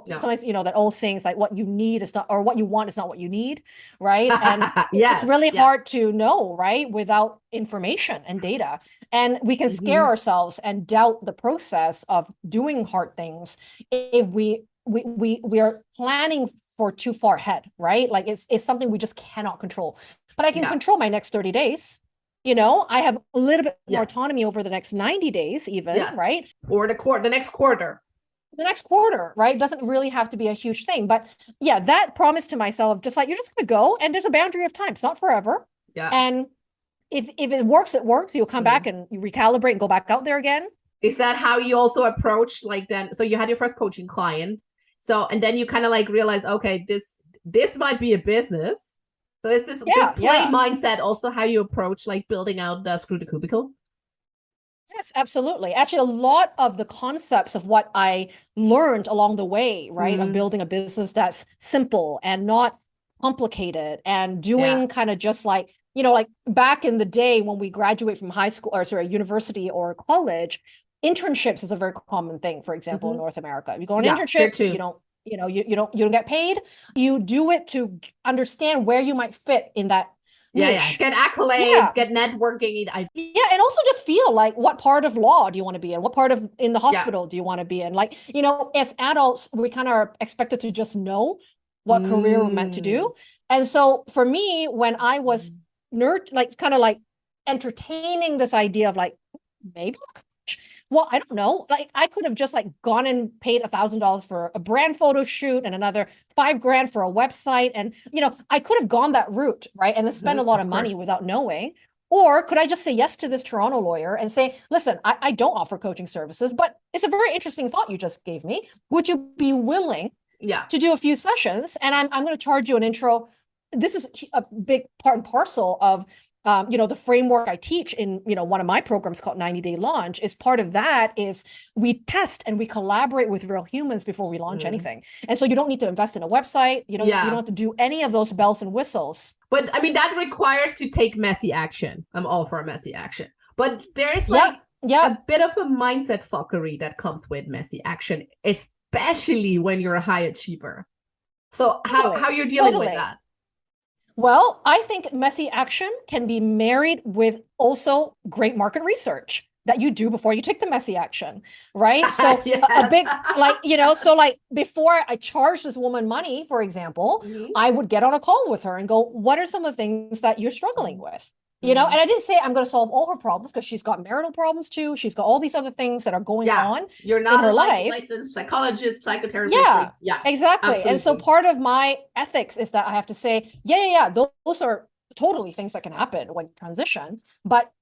No. sometimes, that old saying is like what you need is not, or what you want is not what you need, right? And it's Yes. really Yes. hard to know, right? Without information and data. And we can scare Mm-hmm. ourselves and doubt the process of doing hard things if we are planning for too far ahead, right? Like it's something we just cannot control. But I can Yeah. control my next 30 days. I have a little bit more Yes. autonomy over the next 90 days, even, Yes. right? Or the next quarter. The next quarter, right? Doesn't really have to be a huge thing. But yeah, that promise to myself, just like you're just gonna go and there's a boundary of time. It's not forever. Yeah. And if it works, it works. You'll come back Mm. and you recalibrate and go back out there again. Is that how you also approach like then? So you had your first coaching client. So and then you kind of like realize, okay, this might be a business. So is this Yeah, play yeah. mindset also how you approach like building out the Screw the Cubicle? Yes, absolutely. Actually, a lot of the concepts of what I learned along the way, right, of Mm, building a business that's simple and not complicated and yeah. doing kind of just like, like back in the day when we graduate from high school or sorry, university or college, internships is a very common thing, for example, in Hmm. North America. If you go on an Yeah. Here internship, too. you don't get paid. You do it to understand where you might fit in that Yeah. Yeah. niche. Get accolades, Yeah. get networking. Yeah, and also just feel like what part of law do you want to be in? What part of in the Yeah. hospital do you want to be in? Like, as adults, we kind of are expected to just know what career we're meant to Mm. do. And so for me, when I was like kind of like entertaining this idea of like maybe well, I don't know. Like I could have just like gone and paid $1,000 for a brand photo shoot and another 5 grand for a website. And I could have gone that route, right? And then spend a lot Of of money course. without knowing. Or could I just say yes to this Toronto lawyer and say, listen, I don't offer coaching services, but it's a very interesting thought you just gave me. Would you be willing Yeah. to do a few sessions? And I'm going to charge you an intro. This is a big part and parcel of the framework I teach in, one of my programs called 90 Day Launch is part of that is we test and we collaborate with real humans before we launch Mm. anything. And so you don't need to invest in a website. You don't Yeah. have to do any of those bells and whistles. But I mean, that requires to take messy action. I'm all for messy action. But there is like Yep. Yep. a bit of a mindset fuckery that comes with messy action, especially when you're a high achiever. So how Totally. you're dealing with Totally. that? Well, I think messy action can be married with also great market research that you do before you take the messy action, right? So a Yes. big, like, so like before I charge this woman money, for example, Mhm. I would get on a call with her and go, what are some of the things that you're struggling with? And Mm. I didn't say I'm going to solve all her problems because she's got marital problems too. She's got all these other things that are going Yeah. on You're in not a her like life. licensed psychologist, psychotherapist. Yeah, Like, yeah, exactly. And so absolutely. part of my ethics is that I have to say, yeah, those are totally things that can happen when you transition. But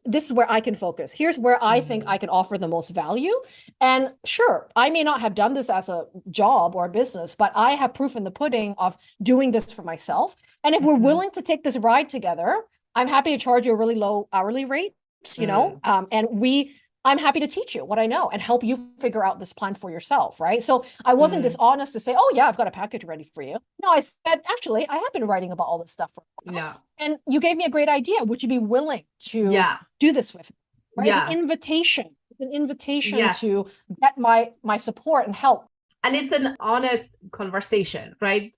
this is where I can focus. Here's where I think Mhm. I can offer the most value. And sure, I may not have done this as a job or a business, but I have proof in the pudding of doing this for myself. And if we're Mhm. willing to take this ride together, I'm happy to charge you a really low hourly rate, Mm. and I'm happy to teach you what I know and help you figure out this plan for yourself, right? So I wasn't Mm. dishonest to say, oh, yeah, I've got a package ready for you. No, I said, actually, I have been writing about all this stuff for a while. Yeah. And you gave me a great idea. Would you be willing to Yeah. do this with me? Right? It's an Yeah. invitation. It's an invitation Yes. to get my support and help. And it's an honest conversation, right?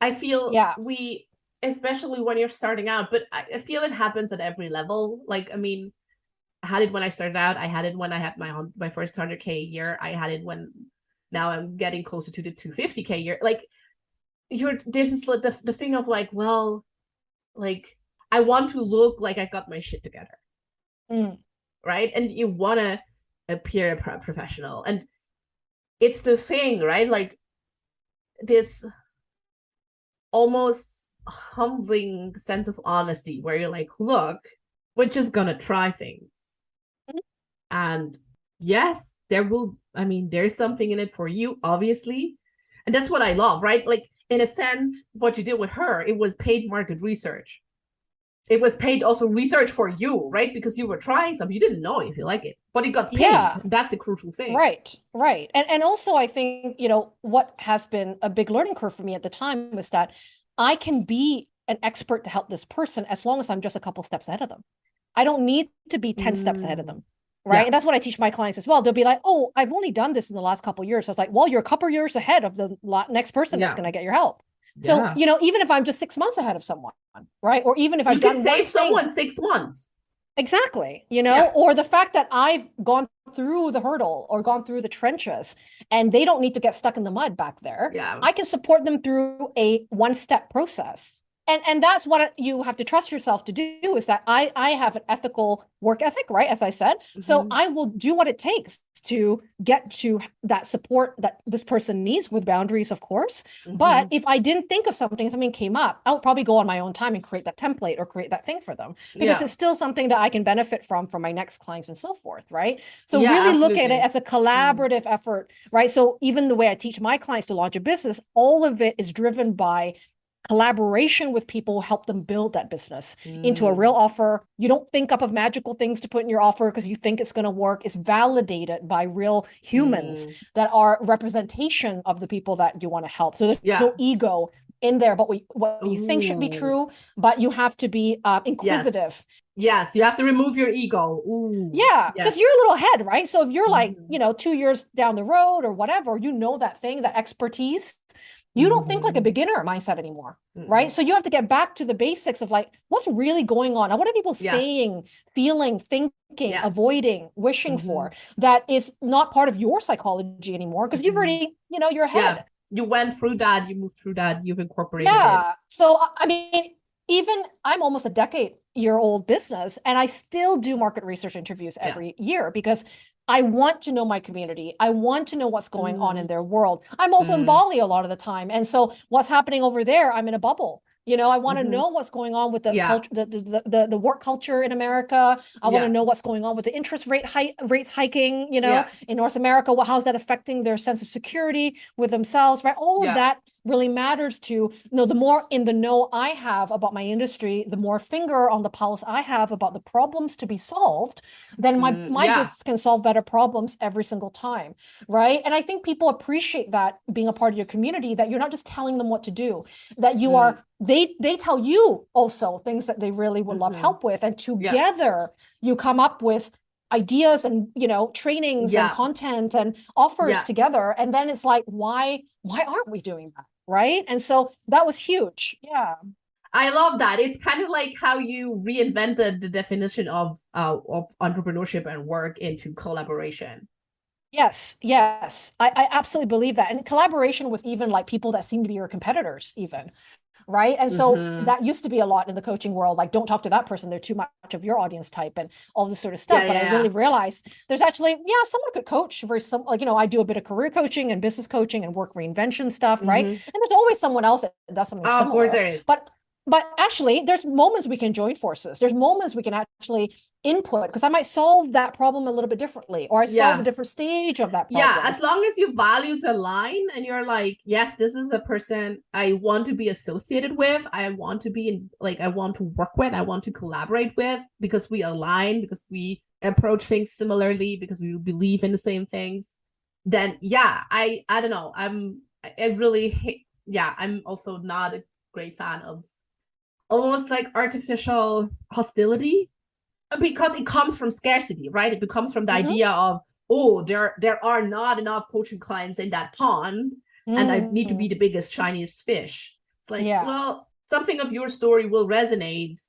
I feel Yeah. we, especially when you're starting out, but I feel it happens at every level. Like, I mean, I had it when I started out. I had it when I had my first 100K a year. I had it when now I'm getting closer to the 250K a year. Like, there's this the thing of like, well, like I want to look like I got my shit together, Mm. right? And you want to appear professional, and it's the thing, right? Like this almost humbling sense of honesty where you're like, look, we're just gonna try things. And yes, there will, I mean, there's something in it for you, obviously. And that's what I love, right? Like, in a sense, what you did with her, it was paid market research. It was paid also research for you, right? Because you were trying something. You didn't know if you like it, but it got paid. Yeah. That's the crucial thing. Right, right. And also I think, what has been a big learning curve for me at the time was that I can be an expert to help this person as long as I'm just a couple steps ahead of them. I don't need to be 10 steps ahead of Mm. them. Right. Yeah. And that's what I teach my clients as well. They'll be like, oh, I've only done this in the last couple of years. So it's like, well, you're a couple of years ahead of the next person that's Yeah. going to get your help. So, Yeah. even if I'm just 6 months ahead of someone, right? Or even if You I've can done one save thing. someone 6 months. Exactly, Yeah. or the fact that I've gone through the hurdle or gone through the trenches and they don't need to get stuck in the mud back there. Yeah. I can support them through a one-step process. And that's what you have to trust yourself to do is that I have an ethical work ethic, right? As I said. So Mm-hmm. I will do what it takes to get to that support that this person needs with boundaries, of course. But Mm-hmm. if I didn't think of something came up, I would probably go on my own time and create that template or create that thing for them because Yeah. it's still something that I can benefit from for my next clients and so forth, right? So Yeah, really look at it absolutely. as a Mm. collaborative effort, right? So even the way I teach my clients to launch a business, all of it is driven by collaboration with people, help them build that business into a real Mm. offer. You don't think up of magical things to put in your offer because you think it's going to work. It's validated by real humans Mm. that are representation of the people that you want to help. So there's Yeah. no ego in there, but what you think should be Ooh. true, but you have to be Yes. inquisitive. Yes. You have to remove your ego. Ooh. Yeah, because you're Yes. a little ahead, right? So if you're like, Mm-hmm. 2 years down the road or whatever, that thing, that expertise, you don't think like a Mm-hmm. beginner mindset anymore, Mm-hmm. right? So you have to get back to the basics of like, what's really going on? And what are people Yes. saying, feeling, thinking, Yes. avoiding, wishing Mm-hmm. for that is not part of your psychology anymore because you've Mm-hmm. already, you're Yeah. ahead. You went through that. You moved through that. You've incorporated it. Yeah. So, I mean, even I'm almost a decade-year-old business, and I still do market research interviews Yes. every year because I want to know my community. I want to know what's going on in Mm. their world. I'm also in Mm. Bali a lot of the time. And so what's happening over there, I'm in a bubble. I want to Mm-hmm. know what's going on with the Yeah. culture, the work culture in America. I want to Yeah. know what's going on with the interest rates hiking, Yeah. in North America. How's that affecting their sense of security with themselves, right? All of Yeah. that really matters to the more in the know I have about my industry, the more finger on the pulse I have about the problems to be solved, then my Yeah. business can solve better problems every single time, right? And I think people appreciate that being a part of your community, that you're not just telling them what to do, that you Mm. are they tell you also things that they really would love Mm-hmm. help with, and Yeah. together you come up with ideas and trainings and Yeah. content and offers Yeah. together, and then it's like, why aren't we doing that, right? And so that was huge. Yeah. I love that. It's kind of like how you reinvented the definition of entrepreneurship and work into collaboration. Yes, yes. I absolutely believe that. And collaboration with even like people that seem to be your competitors, even. Right. And so Mm-hmm. that used to be a lot in the coaching world, like don't talk to that person. They're too much of your audience type and all this sort of Yeah, stuff. But I yeah, really realized there's actually, yeah, someone could coach very some like, I do a bit of career coaching and business coaching and work reinvention stuff, yeah. right? Mm-hmm. And there's always someone else that does something Oh, of course similar. there is. But actually there's moments we can join forces. There's moments we can actually input because I might solve that problem a little bit differently, or I solve a Yeah. different stage of that Yeah, problem. as long as your values align and you're like, yes, this is a person I want to be associated with, I want to be in, like, I want to work with, I want to collaborate with, because we align, because we approach things similarly, because we believe in the same things, then yeah, I don't know, I really hate, yeah, I'm also not a great fan of almost like artificial hostility, because it comes from scarcity, right? It comes from the Mm-hmm. idea of, oh, there are not enough coaching clients in that pond, and I need to be Mm-hmm. the biggest shiniest fish. It's like, Yeah. well, something of your story will resonate.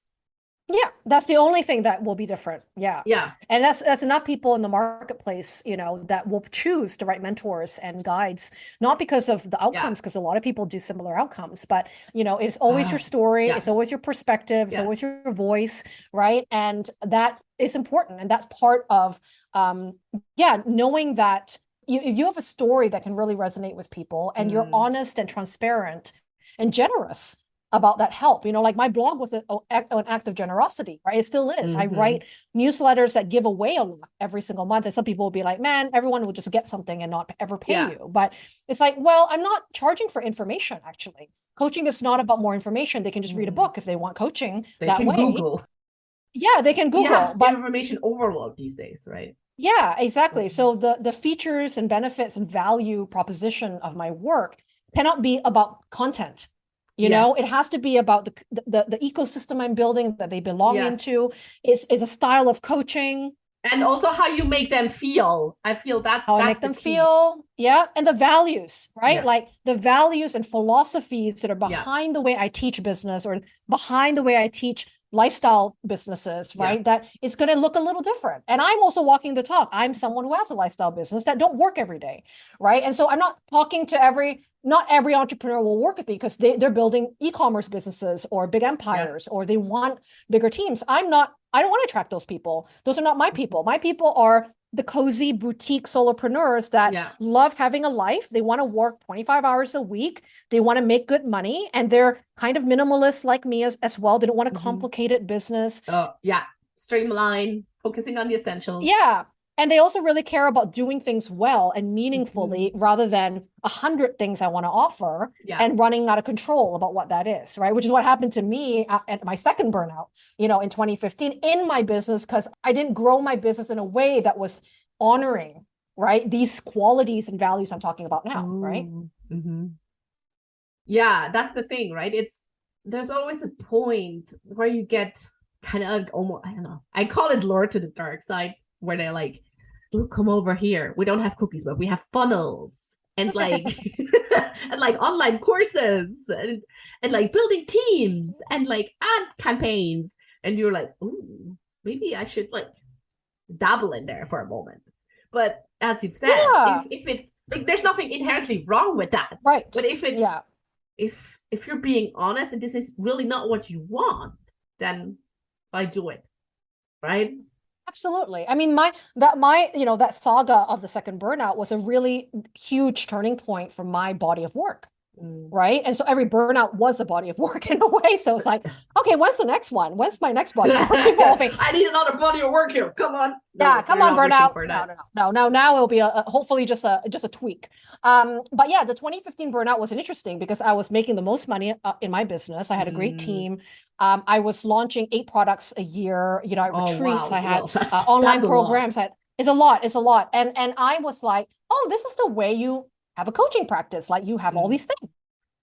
Yeah, that's the only thing that will be different. Yeah. Yeah, And that's enough people in the marketplace, that will choose to write mentors and guides, not because of the yeah. outcomes, because a lot of people do similar outcomes, but it's always your story, Yeah, it's always your perspective, it's always yes. your voice, right? And that is important. And that's part of knowing that you have a story that can really resonate with people and you're Mm, honest and transparent and generous about that help. Like my blog was an act of generosity, right? It still is. I mm-hmm. write newsletters that give away a lot every single month. And some people will be like, man, everyone will just get something and not ever pay Yeah, you. But it's like, well, I'm not charging for information, actually. Coaching is not about more information. They can just read a mm. book if they want coaching They that can way. Google. Yeah, they can We Google, have but information overload these days, right? yeah, exactly. Mm. So the features and benefits and value proposition of my work cannot be about content. It Yes, has to be about the ecosystem I'm building that they belong yes. into. Is a style of coaching, And also how you make them feel. I feel how I that's make the them key. feel, yeah, and the values, right? Yeah, Like the values and philosophies that are yeah, behind the way I teach business or behind the way I teach lifestyle businesses, right? yes. That it's going to look a little different. And I'm also walking the talk. I'm someone who has a lifestyle business that don't work every day, right? And so I'm not talking to not every entrepreneur will work with me because they're building e-commerce businesses or big Yes. empires or they want bigger teams. I don't want to attract those people. Those are not my people. My people are the cozy boutique solopreneurs that Yeah. love having a life. They want to work 25 hours a week. They want to make good money. And they're kind of minimalist like me as well. They don't want a Mm-hmm. complicated business. Oh, yeah. Streamline, focusing on the essentials. Yeah. And they also really care about doing things well and Mm-hmm. meaningfully rather than 100 things I want to offer Yeah. and running out of control about what that is, right? Which is what happened to me at my second burnout, in 2015 in my business because I didn't grow my business in a way that was honoring, right? These qualities and values I'm talking about now, right? Oh. Mm-hmm. Yeah, that's the thing, right? There's always a point where you get kind of like almost, I don't know. I call it lured to the dark side, where they're like, "Look, come over here. We don't have cookies, but we have funnels and like and like online courses and like building teams and like ad campaigns." And you're like, "Ooh, maybe I should like dabble in there for a moment." But as you've said, Yeah, if it like there's nothing inherently wrong with that. right. But Yeah. if you're being honest and this is really not what you want, then why do it? Right? Absolutely. I mean, that saga of the second burnout was a really huge turning point for my body of work. Mm. Right. And so every burnout was a body of work in a way. So it's like, okay, when's the next one? When's my next body of work evolving? I need another body of work here. Come on. Yeah, No, come you're on, not wishing burnout. for No, that. no, no, no, no. Now it'll be hopefully just a tweak. But yeah, the 2015 burnout was interesting because I was making the most money in my business. I had a great Mm. team. I was launching 8 products a year. At Oh retreats. I wow. had Well, that's online a lot. programs. It's a lot. It's a lot. And I was like, oh, this is the way you have a coaching practice. Like you have all Mm. these things.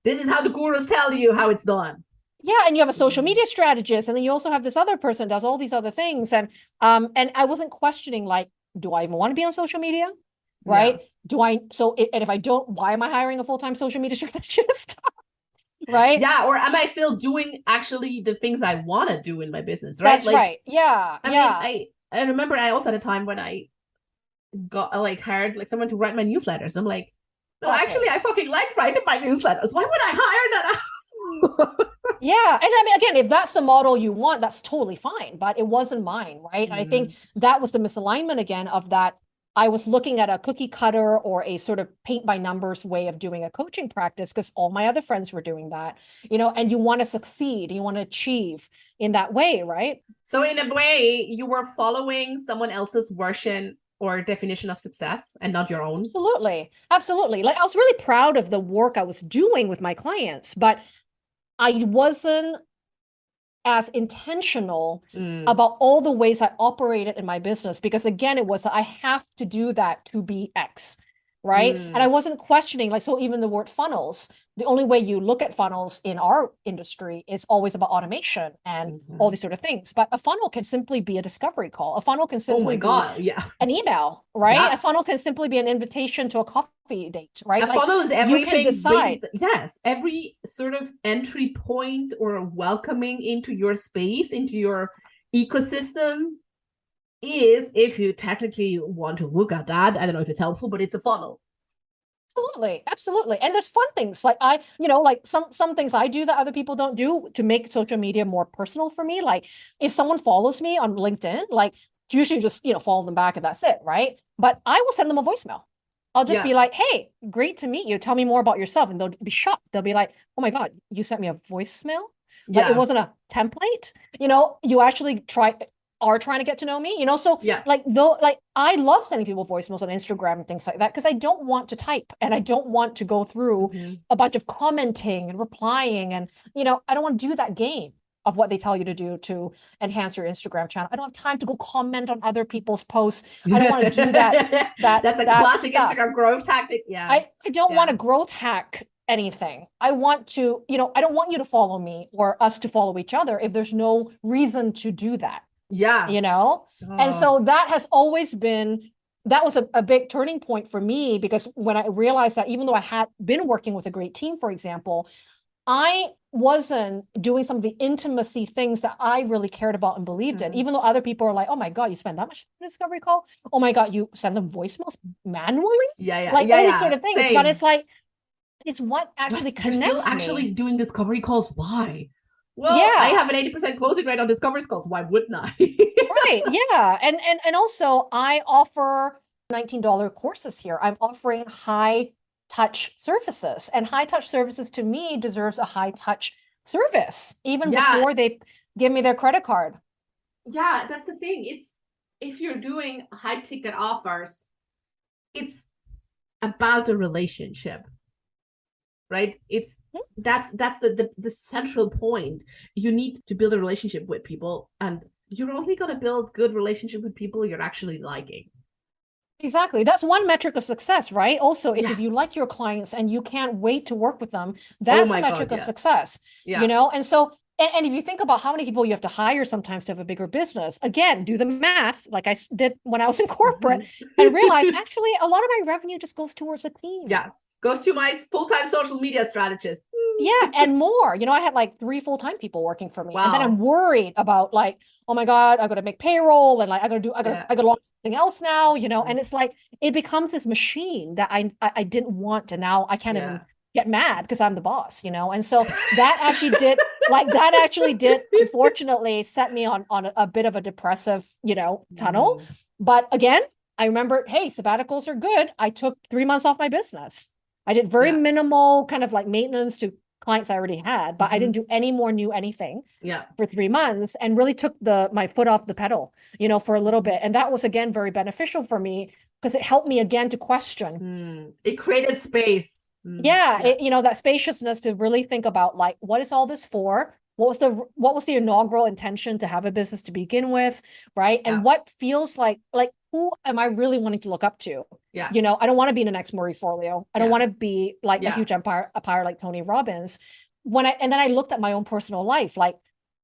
This is how the gurus tell you how it's done. Yeah, and you have a social Mm. media strategist, and then you also have this other person does all these other things. And I wasn't questioning like, do I even want to be on social media? Yeah. Right? And if I don't, why am I hiring a full-time social media strategist? Right? Yeah. Or am I still doing actually the things I want to do in my business? Right. That's Like, right. Yeah. I mean, Yeah. I remember I also had a time when I got like hired like someone to write my newsletters. I'm like, no, actually, Exactly. I fucking like writing my newsletters. Why would I hire that? Yeah. And I mean, again, if that's the model you want, that's totally fine, but it wasn't mine, right? And I think that was the misalignment again of that. I was looking at a cookie cutter or a sort of paint by numbers way of doing a coaching practice because all my other friends were doing that, and you want to succeed, you want to achieve in that way, right? So in a way, you were following someone else's version or definition of success and not your own. Absolutely. Absolutely. Like I was really proud of the work I was doing with my clients, but I wasn't as intentional about all the ways I operated in my business because again, it was I have to do that to be X, right? And I wasn't questioning like so even the word funnels, the only way you look at funnels in our industry is always about automation and all these sort of things. But a funnel can simply be a discovery call. A funnel can simply be an email, right? Yes. A funnel can simply be an invitation to a coffee date, right? A funnel is everything. You can decide. Yes, every sort of entry point or welcoming into your space, into your ecosystem is, if you technically want to look at that, I don't know if it's helpful, but it's a funnel. Absolutely. Absolutely. And there's fun things like like some things I do that other people don't do to make social media more personal for me. Like if someone follows me on LinkedIn, like usually just, follow them back and that's it, right? But I will send them a voicemail. I'll just be like, hey, great to meet you. Tell me more about yourself. And they'll be shocked. They'll be like, oh my God, you sent me a voicemail? Like it wasn't a template. You actually are trying to get to know me, so like I love sending people voicemails on Instagram and things like that because I don't want to type and I don't want to go through a bunch of commenting and replying and I don't want to do that game of what they tell you to do to enhance your Instagram channel. I don't have time to go comment on other people's posts. I don't want to do that. That's a classic stuff. Instagram growth tactic. Yeah. I don't want to growth hack anything. I want to, I don't want you to follow me or us to follow each other if there's no reason to do that. Yeah. And so that has always been, that was a big turning point for me because when I realized that even though I had been working with a great team, for example, I wasn't doing some of the intimacy things that I really cared about and believed in, even though other people are like, oh my God, you spend that much discovery call? Oh my God, you send them voicemails manually? Like all these sort of things. Same. But it's like, it's what actually connects me. You're still actually doing discovery calls. Why? Well, I have an 80% closing rate on discovery calls. Why wouldn't I? Right. Yeah. And also I offer $19 courses here. I'm offering high touch services, and high touch services to me deserves a high touch service even before they give me their credit card. Yeah, that's the thing. It's if you're doing high ticket offers, it's about a relationship. Right? It's that's the central point. You need to build a relationship with people, and you're only going to build good relationship with people you're actually liking. Exactly. That's one metric of success, right? Also, is if you like your clients and you can't wait to work with them, that's a metric of success. And so and if you think about how many people you have to hire sometimes to have a bigger business, again, do the math like I did when I was in corporate and realize actually a lot of my revenue just goes towards the team. Yeah. Goes to my full-time social media strategist. Yeah, and more. I had like 3 full-time people working for me. Wow. And then I'm worried about like, oh my God, I got to make payroll and like I got to launch something else now, and it's like it becomes this machine that I didn't want, and now I can't even get mad because I'm the boss, and so that actually did unfortunately set me on a bit of a depressive, tunnel. But again, I remembered, hey, sabbaticals are good. I took 3 months off my business. I did very minimal kind of like maintenance to clients I already had, but I didn't do any more new anything for 3 months and really took my foot off the pedal, for a little bit. And that was, again, very beneficial for me because it helped me again to question. It created space. That spaciousness to really think about like, what is all this for? What was the inaugural intention to have a business to begin with, right? And what feels like who am I really wanting to look up to? I don't want to be the next Marie Forleo. I don't want to be like a huge empire like Tony Robbins. And then I looked at my own personal life, like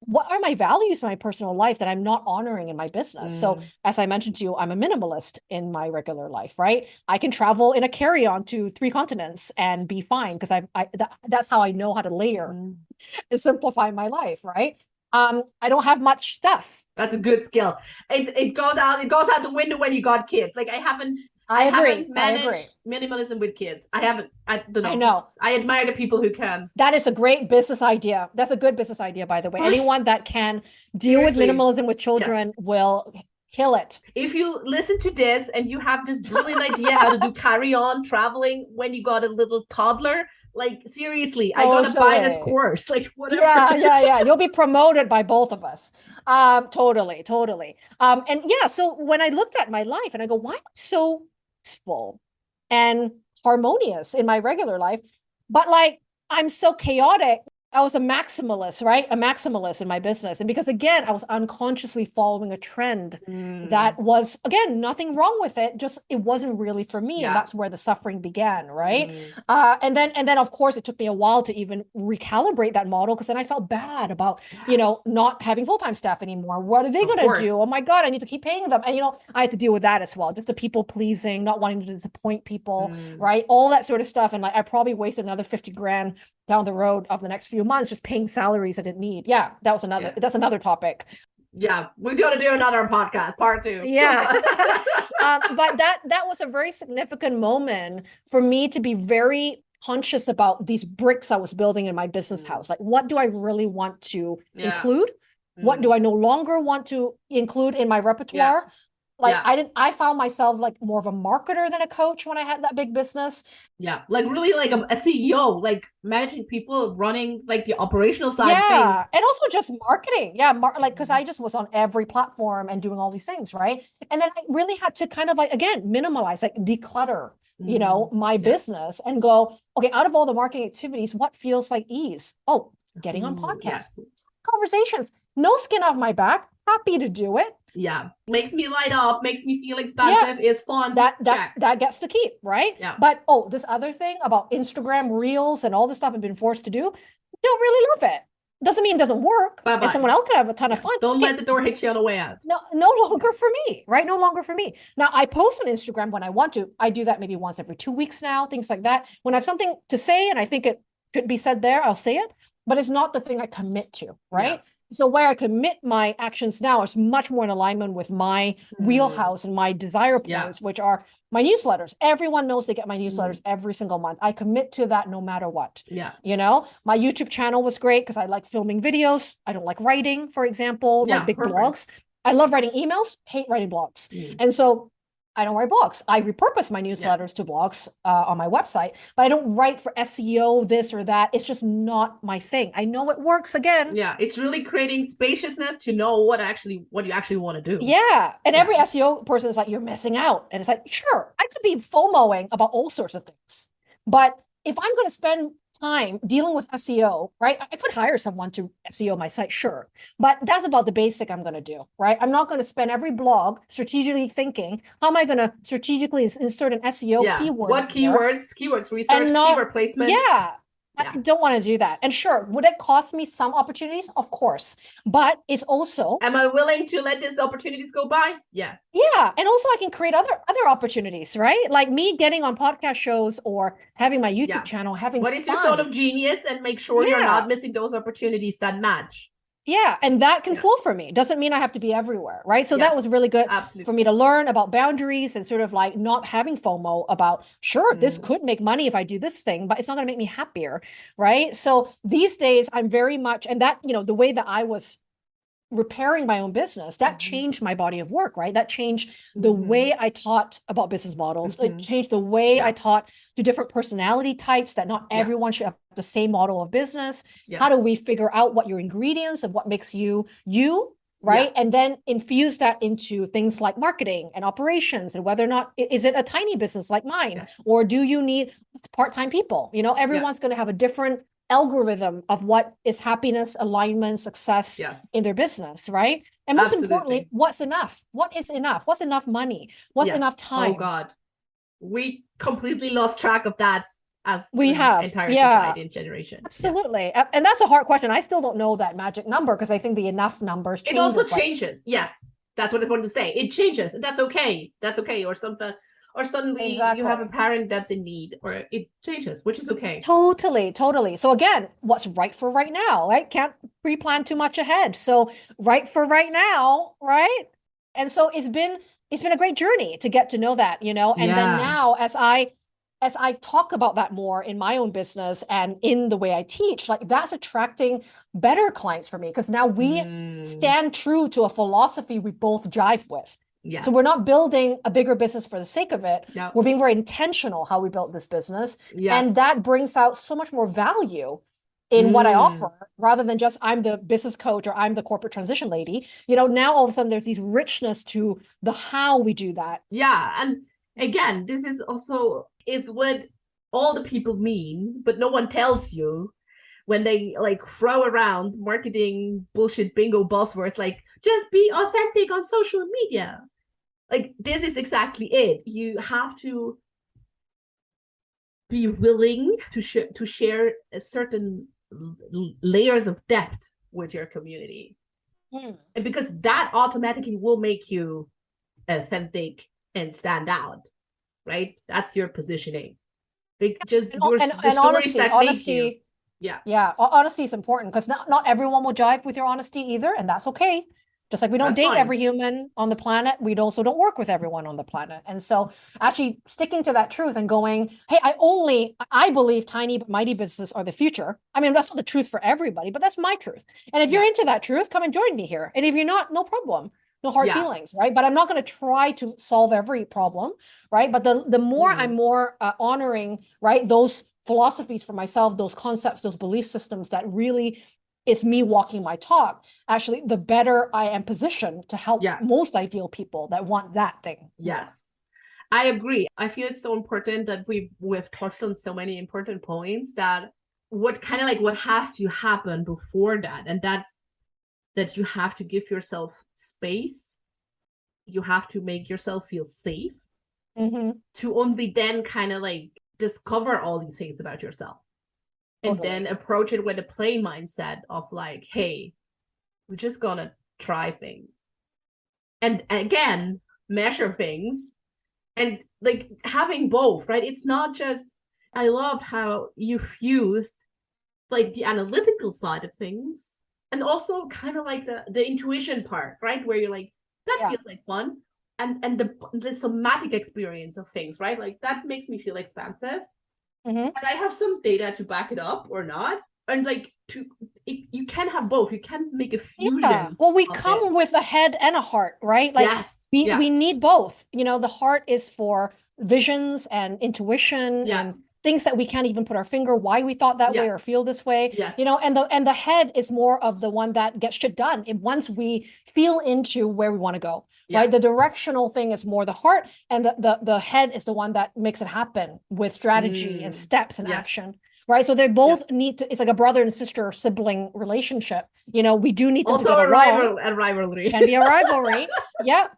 what are my values in my personal life that I'm not honoring in my business? So as I mentioned to you, I'm a minimalist in my regular life, right? I can travel in a carry-on to 3 continents and be fine because that's how I know how to layer and simplify my life, right? I don't have much stuff. That's a good skill. It goes out the window when you got kids. Like I haven't managed minimalism with kids. I don't know. I know. I admire the people who can. That is a great business idea. That's a good business idea, by the way. Anyone that can deal with minimalism with children will kill it. If you listen to this and you have this brilliant idea how to do carry-on traveling when you got a little toddler, like seriously, I gotta buy this course. Like whatever. Yeah. You'll be promoted by both of us. Totally. And yeah, so when I looked at my life and I go, why am I so peaceful and harmonious in my regular life, but like I'm so chaotic? I was a maximalist, right? A maximalist in my business. And because again, I was unconsciously following a trend that was, again, nothing wrong with it, just it wasn't really for me. And that's where the suffering began, right? And then of course it took me a while to even recalibrate that model, because then I felt bad about, not having full-time staff anymore. What are they going to do? Oh my God, I need to keep paying them. And I had to deal with that as well. Just the people pleasing, not wanting to disappoint people, right? All that sort of stuff. And like I probably wasted another 50 grand down the road of the next few months just paying salaries I didn't need. Yeah, that's another topic. Yeah, we're gonna do another podcast, part 2. Yeah. But that was a very significant moment for me to be very conscious about these bricks I was building in my business house. Like, what do I really want to include? What do I no longer want to include in my repertoire? Like I found myself like more of a marketer than a coach when I had that big business. Yeah, like really like a CEO, like managing people, running like the operational side of things. And also just marketing. Like because I just was on every platform and doing all these things, right? And then I really had to kind of like, again, minimalize, like declutter, my business and go, okay, out of all the marketing activities, what feels like ease? Oh, getting on podcasts, conversations, no skin off my back, happy to do it. Yeah, makes me light up, makes me feel expansive, is fun. That gets to keep, right? Yeah. But this other thing about Instagram Reels and all this stuff I've been forced to do, don't really love it. Doesn't mean it doesn't work. Bye-bye. And someone else could have a ton of fun. Don't let the door hit you on the way out. No longer for me, right? No longer for me. Now I post on Instagram when I want to. I do that maybe once every 2 weeks now, things like that. When I have something to say and I think it could be said there, I'll say it. But it's not the thing I commit to, right? Yeah. So where I commit my actions now is much more in alignment with my wheelhouse and my desire points, which are my newsletters. Everyone knows they get my newsletters every single month. I commit to that no matter what. Yeah. My YouTube channel was great because I like filming videos. I don't like writing, for example, like big blogs. I love writing emails, hate writing blogs. And so I don't write blogs. I repurpose my newsletters to blogs on my website, but I don't write for SEO, this or that. It's just not my thing. I know it works again. Yeah, it's really creating spaciousness to know what you actually want to do. Yeah, and every SEO person is like, you're missing out. And it's like, sure, I could be FOMOing about all sorts of things. But if I'm going to spend time dealing with SEO, right? I could hire someone to SEO my site, sure. But that's about the basic I'm going to do, right? I'm not going to spend every blog strategically thinking, how am I going to strategically insert an SEO keyword? What keywords research, keyword placement. Yeah. I don't want to do that. And sure, would it cost me some opportunities? Of course. But it's also, am I willing to let these opportunities go by? Yeah. Yeah. And also I can create other opportunities, right? Like me getting on podcast shows or having my YouTube channel, having what is your sort of genius, and make sure you're not missing those opportunities that match. Yeah. And that can flow for me. Doesn't mean I have to be everywhere. Right. So that was really good for me to learn about boundaries and sort of like not having FOMO about, sure, this could make money if I do this thing, but it's not going to make me happier. Right. So these days I'm very much, and that, the way that I was repairing my own business, that changed my body of work, right? That changed the way I taught about business models. It changed the way I taught to different personality types, that not everyone should have the same model of business. How do we figure out what your ingredients of what makes you, right? And then infuse that into things like marketing and operations, and whether or not, is it a tiny business like mine? Or do you need part-time people? Everyone's going to have a different algorithm of what is happiness, alignment, success in their business, right? And most importantly, what's enough? What is enough? What's enough money? What's enough time? Oh God, we completely lost track of that as We an have, entire yeah, society and generation. absolutely. And that's a hard question. I still don't know that magic number because I think the enough numbers It also changes. changes. Yes, that's what I wanted to say. It changes, and that's okay. That's okay. Or something, or suddenly you have a Exactly. parent that's in need, or it changes, which is okay. Totally, totally. So again, what's right for right now, right? Can't pre-plan too much ahead. So right for right now, right? And so it's been a great journey to get to know that, you know. And then Yeah. now as I talk about that more in my own business and in the way I teach, like that's attracting better clients for me because now we stand true to a philosophy we both jive with. Yes. So we're not building a bigger business for the sake of it. No. We're being very intentional how we built this business. Yes. And that brings out so much more value in what I offer rather than just I'm the business coach or I'm the corporate transition lady. You know, now all of a sudden there's these richness to the how we do that. Yeah. And again, this is also is what all the people mean, but no one tells you when they like throw around marketing bullshit bingo buzzwords like just be authentic on social media. Like this is exactly it. You have to be willing to share a certain layers of depth with your community. And because that automatically will make you authentic and stand out, right? That's your positioning. Just the stories honesty, that make you. Yeah, honesty is important because not everyone will jive with your honesty either, and that's okay. Just like we don't date every human on the planet, we also don't work with everyone on the planet. And so actually sticking to that truth and going, hey, I believe tiny but mighty businesses are the future. I mean, that's not the truth for everybody, but that's my truth. And if you're into that truth, come and join me here. And if you're not, no problem. No hard feelings, right? But I'm not going to try to solve every problem, right? But the more I'm more honoring, right, those philosophies for myself, those concepts, those belief systems that really is me walking my talk, actually, the better I am positioned to help most ideal people that want that thing. Yes, I agree. I feel it's so important that we've touched on so many important points that what has to happen before that, and that's that you have to give yourself space. You have to make yourself feel safe to only then kind of like discover all these things about yourself. And then approach it with a play mindset of like, hey, we're just gonna try things. And again, measure things and like having both, right? It's not just, I love how you fused like the analytical side of things and also kind of like the intuition part, right? Where you're like, that feels like fun. And the somatic experience of things, right? Like that makes me feel expansive. And I have some data to back it up or not. And like you can have both. You can make a fusion. Yeah. Well, we come with a head and a heart, right? Like we need both. You know, the heart is for visions and intuition and things that we can't even put our finger why we thought that way or feel this way. You know, and the head is more of the one that gets shit done once we feel into where we want to go. Right. The directional thing is more the heart, and the head is the one that makes it happen with strategy and steps and action. Right. So they both need to, it's like a brother and sister sibling relationship. You know, we do need them also to get along. A rivalry. Can be a rivalry.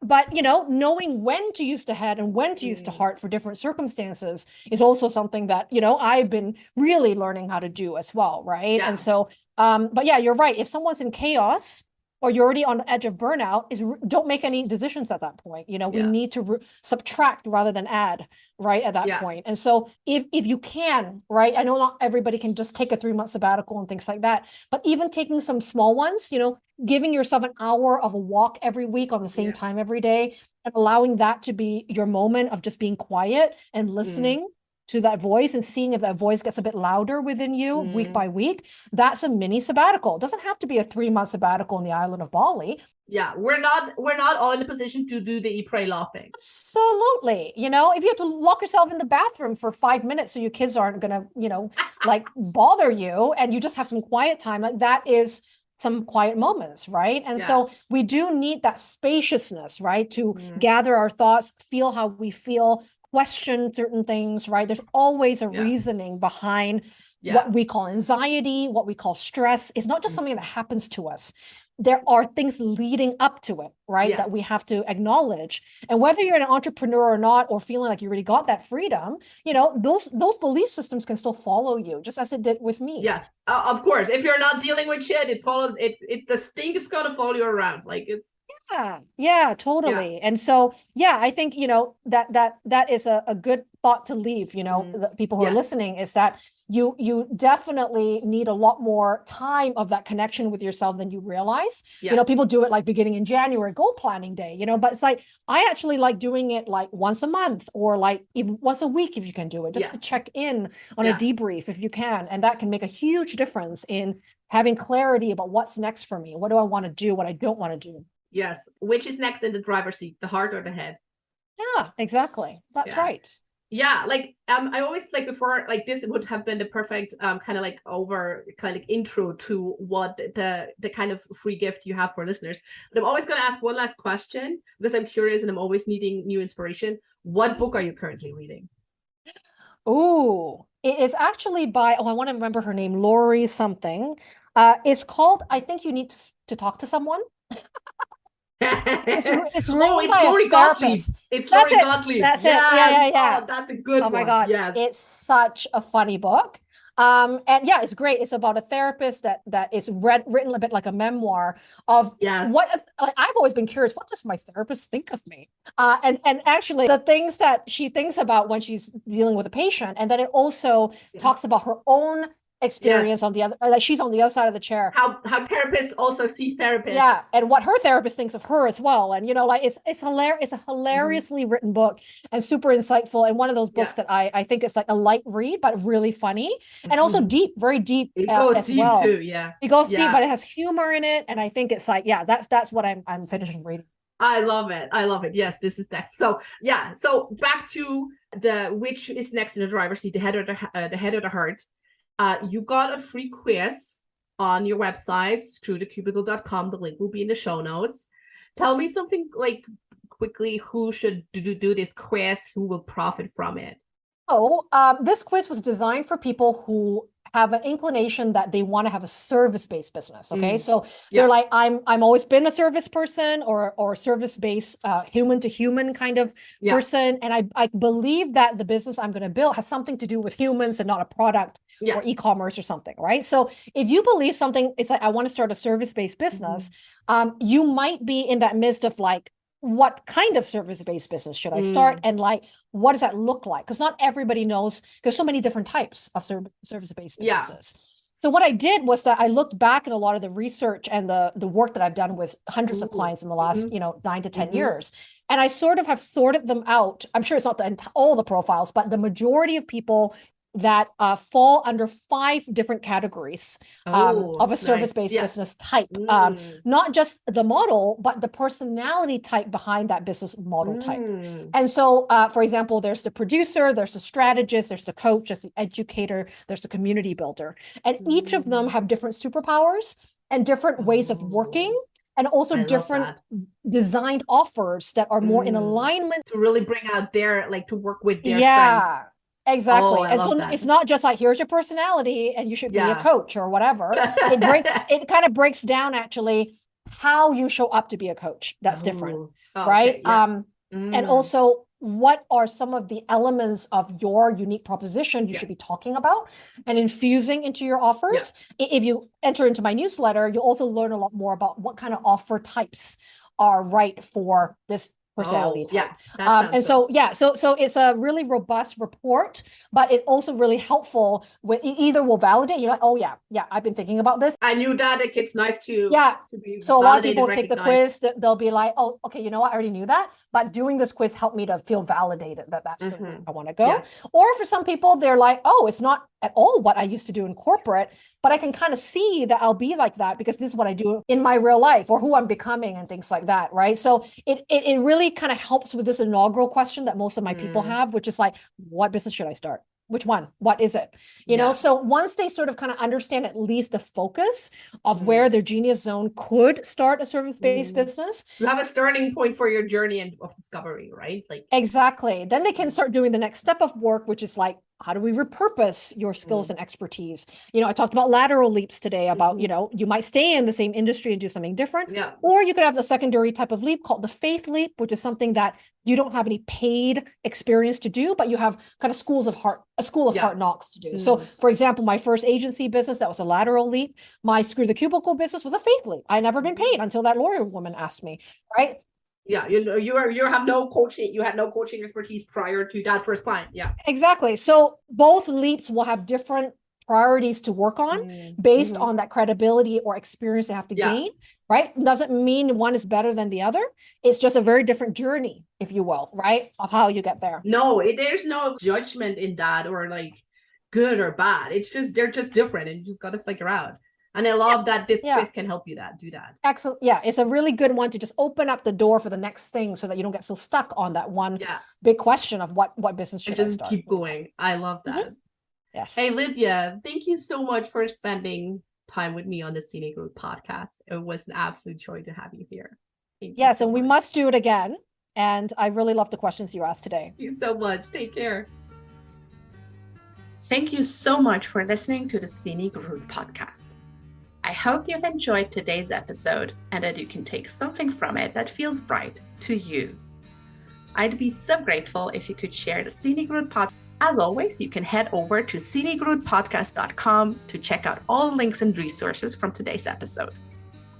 But you know, knowing when to use the head and when to use the heart for different circumstances is also something that, you know, I've been really learning how to do as well. Right. And so, but yeah, you're right. If someone's in chaos, or you're already on the edge of burnout, don't make any decisions at that point. You know, we need to subtract rather than add, right, at that point. And so if you can, right, I know not everybody can just take a 3-month sabbatical and things like that, but even taking some small ones, you know, giving yourself an hour of a walk every week on the same time every day, and allowing that to be your moment of just being quiet and listening to that voice and seeing if that voice gets a bit louder within you week by week, that's a mini sabbatical. It doesn't have to be a 3-month sabbatical on the island of Bali. Yeah, we're not all in a position to do the eat, pray, laughing. Absolutely. You know, if you have to lock yourself in the bathroom for 5 minutes so your kids aren't gonna, you know, like bother you, and you just have some quiet time, like that is some quiet moments, right? And so we do need that spaciousness, right, to gather our thoughts, feel how we feel, question certain things, right? There's always a reasoning behind what we call anxiety, what we call stress. It's not just something that happens to us. there are things leading up to it, right? Yes. That we have to acknowledge. And whether you're an entrepreneur or not, or feeling like you already got that freedom, those belief systems can still follow you, just as it did with me. Yes, of course. If you're not dealing with shit, it follows it. The stink is gonna follow you around. Like it's Yeah, totally. And so, I think, that is a good thought to leave, the people who are listening, is that you definitely need a lot more time of that connection with yourself than you realize. People do it like beginning in January, goal planning day, but it's like, I actually like doing it like once a month, or like even once a week if you can do it, just to check in on a debrief if you can. And that can make a huge difference in having clarity about what's next for me. What do I want to do? What I don't want to do. Yes. Which is next in the driver's seat, the heart or the head? Yeah, exactly. That's right. Yeah, like I always, like, before, like, this would have been the perfect kind of like intro to what the kind of free gift you have for listeners. But I'm always going to ask one last question, because I'm curious and I'm always needing new inspiration. What book are you currently reading? Oh, it is actually by, I want to remember her name, Lori something. It's called, I Think You Need to Talk to Someone. It's written by Lori a Gottlieb. It's Lori Gottlieb. That's it. Yeah. Oh, that's a good one. Oh my God. Yes. It's such a funny book. And it's great. It's about a therapist that is written a bit like a memoir of what, like, I've always been curious, what does my therapist think of me? And actually the things that she thinks about when she's dealing with a patient. And then it also talks about her own experience on the other, like, she's on the other side of the chair, how therapists also see therapists, and what her therapist thinks of her as well. And like, it's hilarious. It's a hilariously written book and super insightful, and one of those books that I think it's like a light read but really funny, and also deep, very deep. It goes as deep well too. It goes deep, but it has humor in it, and I think it's like, that's what I'm finishing reading. I love it. Yes, this is that. So back to the which is next in the driver's seat, the head or the heart. You got a free quiz on your website, screwthecubicle.com. The link will be in the show notes. Tell me something, like, quickly, who should do this quiz, who will profit from it? This quiz was designed for people who have an inclination that they want to have a service-based business. Okay. So they're like, I'm always been a service person, or service-based, human to human kind of person. And I believe that the business I'm going to build has something to do with humans and not a product or e-commerce or something. Right. So if you believe something, it's like, I want to start a service-based business. You might be in that midst of like, what kind of service-based business should I start? And like, what does that look like? Because not everybody knows, there's so many different types of service-based businesses. So what I did was that I looked back at a lot of the research and the work that I've done with hundreds of clients in the last 9 to 10 years. And I sort of have sorted them out. I'm sure it's not all the profiles, but the majority of people that fall under 5 different categories of a service-based business type. Not just the model, but the personality type behind that business model type. And so, for example, there's the producer, there's the strategist, there's the coach, there's the educator, there's the community builder. And each of them have different superpowers and different ways of working, and also different designed offers that are more in alignment. To really bring out their, like, to work with their strengths. Exactly. And so it's not just like, here's your personality and you should be a coach or whatever. It kind of breaks down actually how you show up to be a coach. That's different. Right. Okay. And also, what are some of the elements of your unique proposition you should be talking about and infusing into your offers? If you enter into my newsletter, you'll also learn a lot more about what kind of offer types are right for this personality type. And so it's a really robust report, but it's also really helpful with either will validate, you're like, oh yeah, I've been thinking about this. I knew that. It's nice to be so a lot of people take the quiz, they'll be like, oh, okay, you know what, I already knew that, but doing this quiz helped me to feel validated that that's the route I want to go. Or for some people, they're like, oh, it's not at all what I used to do in corporate, but I can kind of see that I'll be like that because this is what I do in my real life, or who I'm becoming and things like that, right? So it really kind of helps with this inaugural question that most of my people have, which is like, what business should I start? Which one? What is it? You know, so once they sort of kind of understand at least the focus of where their genius zone could start a service-based business. You have a starting point for your journey of discovery, right? Like, exactly. Then they can start doing the next step of work, which is like how do we repurpose your skills and expertise? I talked about lateral leaps today about, you might stay in the same industry and do something different. Yeah. Or you could have the secondary type of leap called the faith leap, which is something that you don't have any paid experience to do, but you have kind of a school of hard knocks to do. So for example, my first agency business, that was a lateral leap. My Screw the Cubicle business was a faith leap. I never been paid until that lawyer woman asked me, right? Yeah, you have no coaching. You had no coaching expertise prior to that first client. Yeah, exactly. So both leaps will have different priorities to work on based on that credibility or experience they have to gain, right? Doesn't mean one is better than the other. It's just a very different journey, if you will, right? Of how you get there. No, there's no judgment in that or like good or bad. It's just, they're just different and you just got to figure out. And I love that this quiz can help you do that. Excellent. Yeah, it's a really good one to just open up the door for the next thing so that you don't get so stuck on that one big question of what business should I start. Just keep going. I love that. Yes. Hey, Lydia, thank you so much for spending time with me on the Scenic Route podcast. It was an absolute joy to have you here. Yes, and we must do it again. And I really love the questions you asked today. Thank you so much. Take care. Thank you so much for listening to the Scenic Route podcast. I hope you've enjoyed today's episode and that you can take something from it that feels right to you. I'd be so grateful if you could share the Scenic Route podcast. As always, you can head over to scenicroutepodcast.com to check out all the links and resources from today's episode.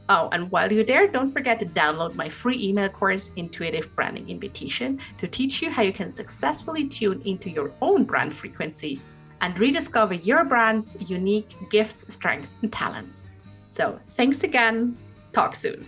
Oh, and while you're there, don't forget to download my free email course, Intuitive Branding Invitation, to teach you how you can successfully tune into your own brand frequency and rediscover your brand's unique gifts, strengths, and talents. So thanks again. Talk soon.